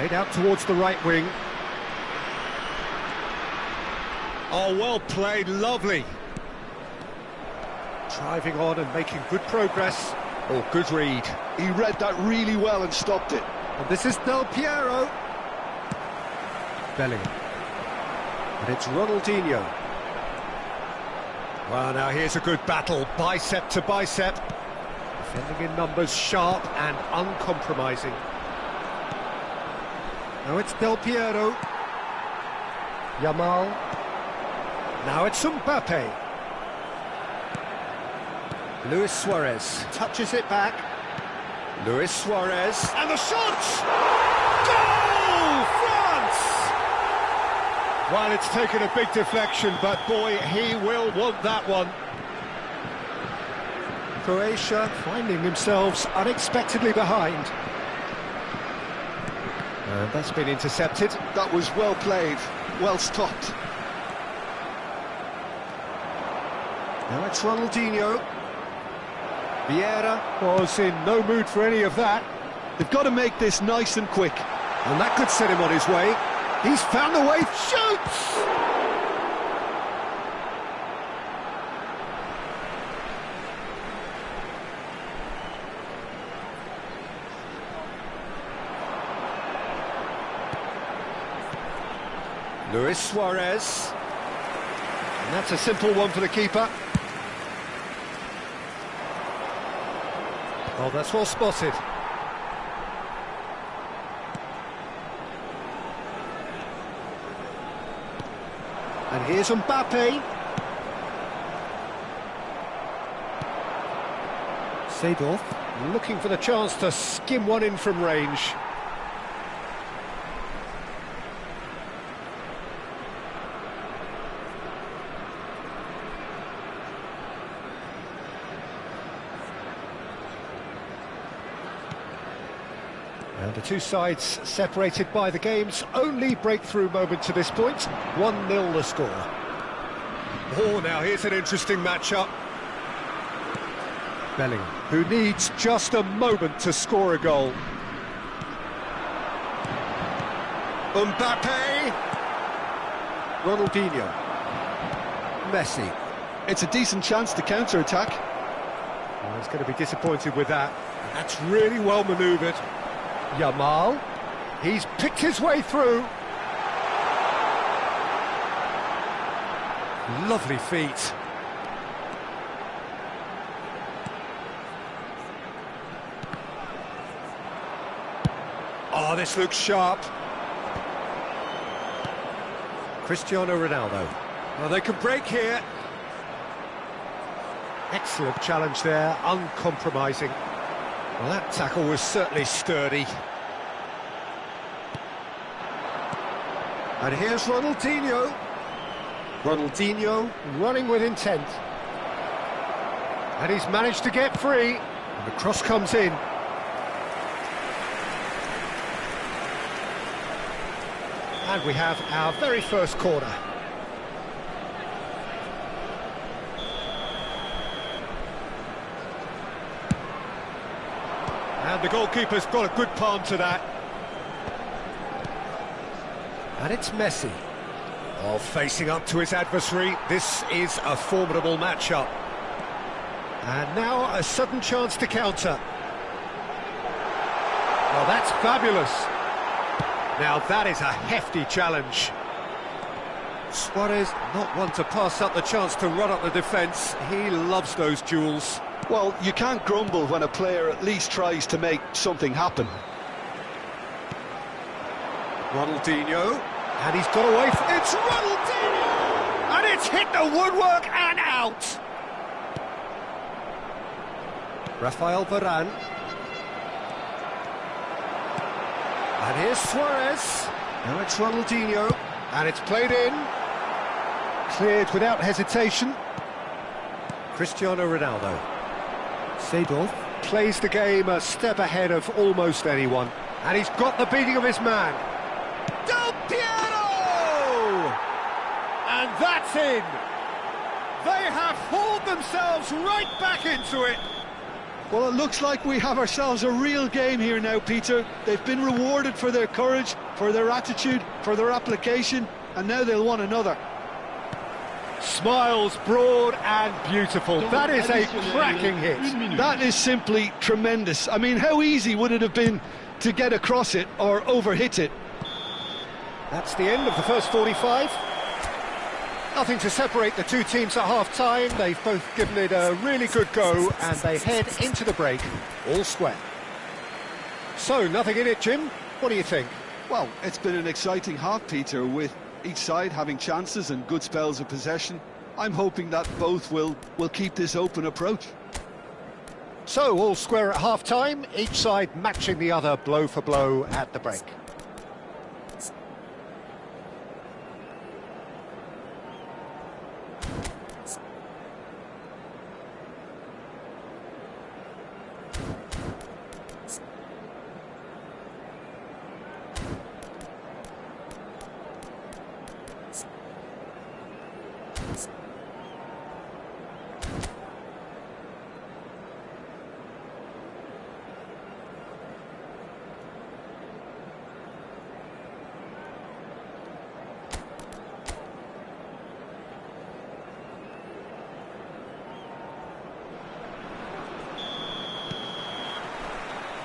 Played out towards the right wing. Oh, well played, lovely. Driving on and making good progress. Oh, good read. He read that really well and stopped it. And this is Del Piero. Bellingham. And it's Ronaldinho. Well, now here's a good battle, bicep to bicep. Defending in numbers, sharp and uncompromising. Now it's Del Piero. Yamal. Now it's Mbappe. Luis Suarez touches it back. Luis Suarez. And the shot! Goal! France! Well, it's taken a big deflection, but boy, he will want that one. Croatia finding themselves unexpectedly behind. And that's been intercepted. That was well played, well stopped. Now it's Ronaldinho. Vieira was in no mood for any of that. They've got to make this nice and quick. And that could set him on his way. He's found the way, shoots! Luis Suarez. And that's a simple one for the keeper. Oh, that's well spotted. And here's Mbappe. Seedorf looking for the chance to skim one in from range. And the two sides separated by the game's only breakthrough moment to this point. 1-0 the score. Oh, now here's an interesting matchup. Bellingham, who needs just a moment to score a goal. Mbappe. Ronaldinho. Messi. It's a decent chance to counter-attack. Well, he's going to be disappointed with that. That's really well manoeuvred. Yamal, he's picked his way through. Lovely feet. Oh, this looks sharp. Cristiano Ronaldo. Well, they can break here. Excellent challenge there, uncompromising. Well, that tackle was certainly sturdy. And here's Ronaldinho. Ronaldinho running with intent. And he's managed to get free. And the cross comes in. And we have our very first corner. And the goalkeeper's got a good palm to that. And it's Messi. Oh, facing up to his adversary. This is a formidable matchup. And now a sudden chance to counter. Well, that's fabulous. Now that is a hefty challenge. Suarez not one to pass up the chance to run up the defence. He loves those duels. Well, you can't grumble when a player at least tries to make something happen. Ronaldinho, and he's got away from... It's Ronaldinho! And it's hit the woodwork and out! Rafael Varane. And here's Suarez. Now it's Ronaldinho, and it's played in. Cleared without hesitation. Cristiano Ronaldo. Seedorf plays the game a step ahead of almost anyone. And he's got the beating of his man. Del Piero! And that's in! They have hauled themselves right back into it. Well, it looks like we have ourselves a real game here now, Peter. They've been rewarded for their courage, for their attitude, for their application, and now they'll want another. Smiles broad and beautiful. That is a cracking hit. That is simply tremendous. I mean, how easy would it have been to get across it or overhit it? That's the end of the first 45. Nothing to separate the two teams at half-time. They've both given it a really good go, and they head into the break all square. So, nothing in it, Jim. What do you think? Well, it's been an exciting half, Peter, with each side having chances and good spells of possession. I'm hoping that both will keep this open approach. So, all square at half-time, each side matching the other blow for blow at the break.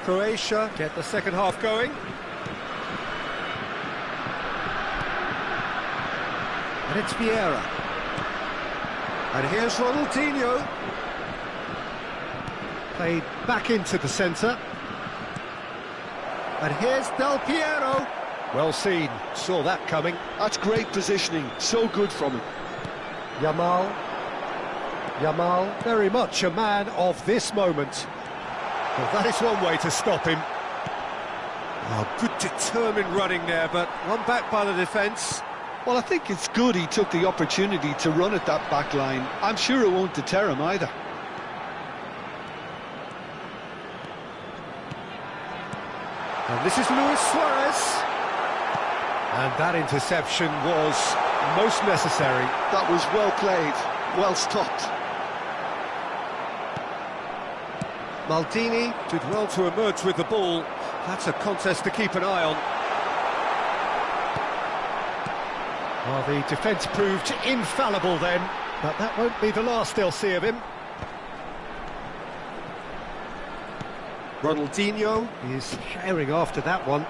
Croatia get the second half going. And it's Vieira. And here's Ronaldinho. Played back into the centre. And here's Del Piero. Well seen, saw that coming. That's great positioning, so good from him. Yamal, very much a man of this moment. Well, that is one way to stop him. Oh, good determined running there, but one back by the defence. Well, I think it's good he took the opportunity to run at that back line. I'm sure it won't deter him either. And this is Luis Suarez. And that interception was most necessary. That was well played, well stopped. Maldini did well to emerge with the ball. That's a contest to keep an eye on. Well, the defence proved infallible then, but that won't be the last they'll see of him. Ronaldinho is sharing after that one.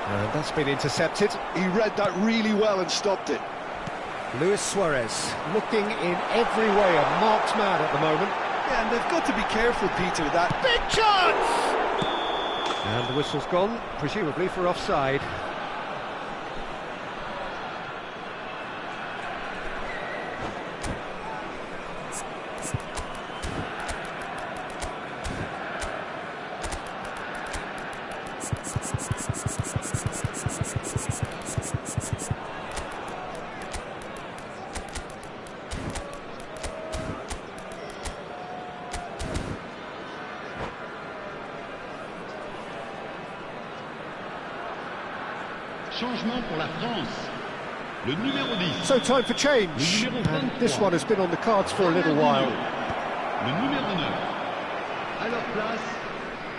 And that's been intercepted. He read that really well and stopped it. Luis Suarez looking in every way a marked man at the moment. Yeah, and they've got to be careful, Peter, that... Big chance! And the whistle's gone, presumably for offside. Changement pour la France. Le numéro 10. So time for change. And this one has been on the cards for a little while. Le numéro 9. À leur place,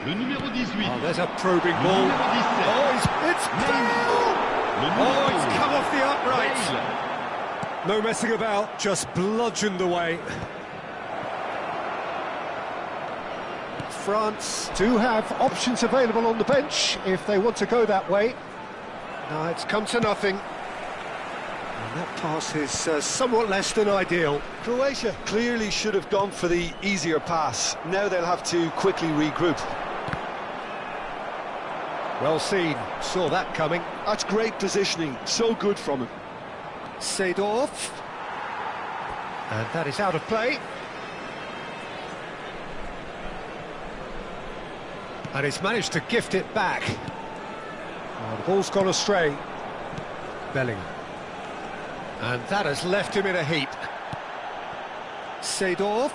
le numéro 18. Oh, there's a probing ball. Oh, it's come off the upright. No messing about, just bludgeoned away. France do have options available on the bench if they want to go that way. No, it's come to nothing. And that pass is somewhat less than ideal. Croatia clearly should have gone for the easier pass. Now they'll have to quickly regroup. Well seen, saw that coming. That's great positioning, so good from him. Seedorf. And that is out of play. And he's managed to gift it back. Oh, the ball's gone astray. Bellingham. And that has left him in a heap. Seedorf.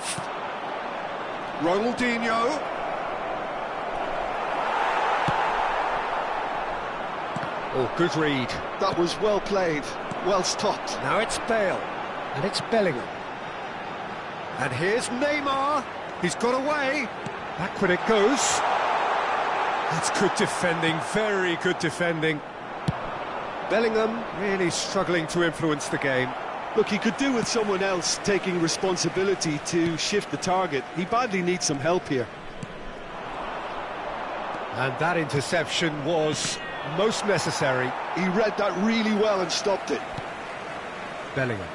Ronaldinho. Oh, good read. That was well played, well stopped. Now it's Bale. And it's Bellingham. And here's Neymar. He's got away. Back when it goes. That's good defending, very good defending. Bellingham really struggling to influence the game. Look, he could do with someone else taking responsibility to shift the target. He badly needs some help here. And that interception was most necessary. He read that really well and stopped it. Bellingham.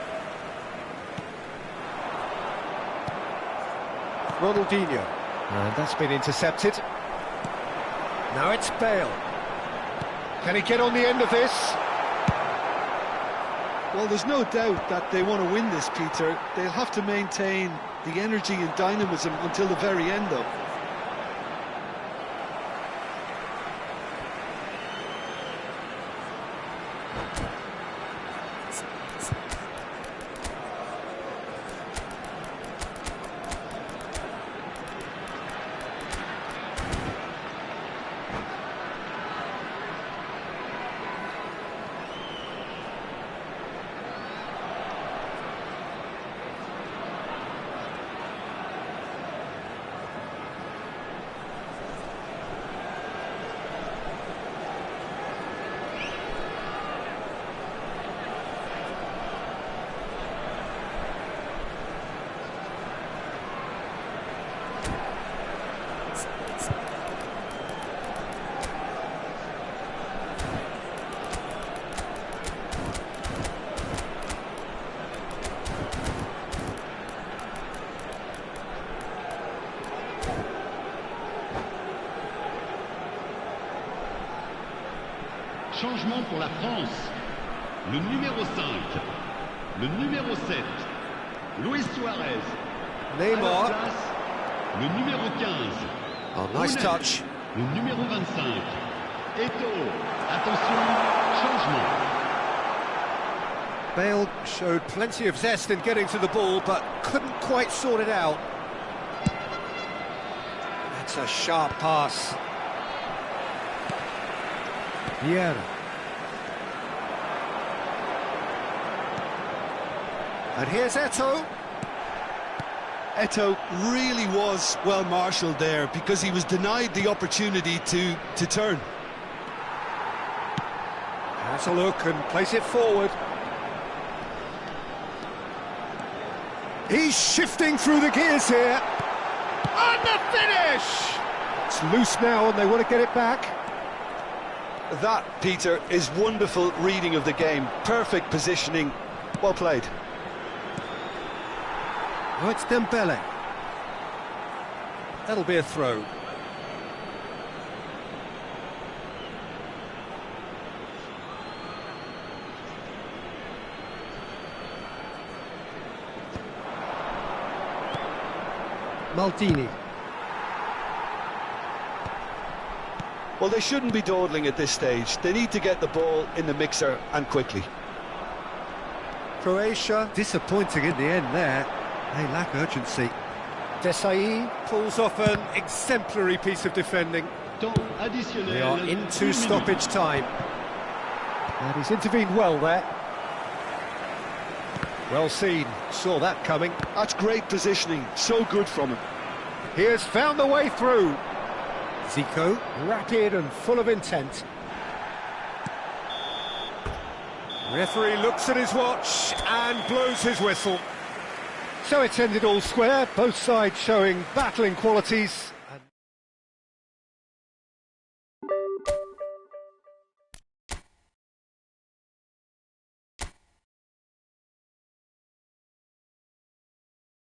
Ronaldinho. And that's been intercepted. Now it's Bale. Can he get on the end of this? Well, there's no doubt that they want to win this, Peter. They'll have to maintain the energy and dynamism until the very end, though. Changement pour la France. Le numéro 5, le numéro 7, Luis Suarez. Neymar. À la place, le numéro 15. Oh, nice Honnête, touch. Le numéro 25. Eto'o. Attention, changement. Bale showed plenty of zest in getting to the ball, but couldn't quite sort it out. That's a sharp pass. Vieira. And here's Eto'o. Eto'o really was well marshalled there because he was denied the opportunity to turn. Has a look and place it forward. He's shifting through the gears here. And the finish! It's loose now and they want to get it back. That, Peter, is wonderful reading of the game. Perfect positioning. Well played. Oh, it's Dembele. That'll be a throw. Maldini. Well, they shouldn't be dawdling at this stage. They need to get the ball in the mixer and quickly. Croatia disappointing in the end there. They lack urgency. Desai pulls off an exemplary piece of defending. Temps additionnel. They are 2 into minutes. stoppage time. And he's intervened well there. Well seen, saw that coming. That's great positioning. So good from him. He has found the way through. Zico, rapid and full of intent. Referee looks at his watch and blows his whistle. So it's ended all square, both sides showing battling qualities.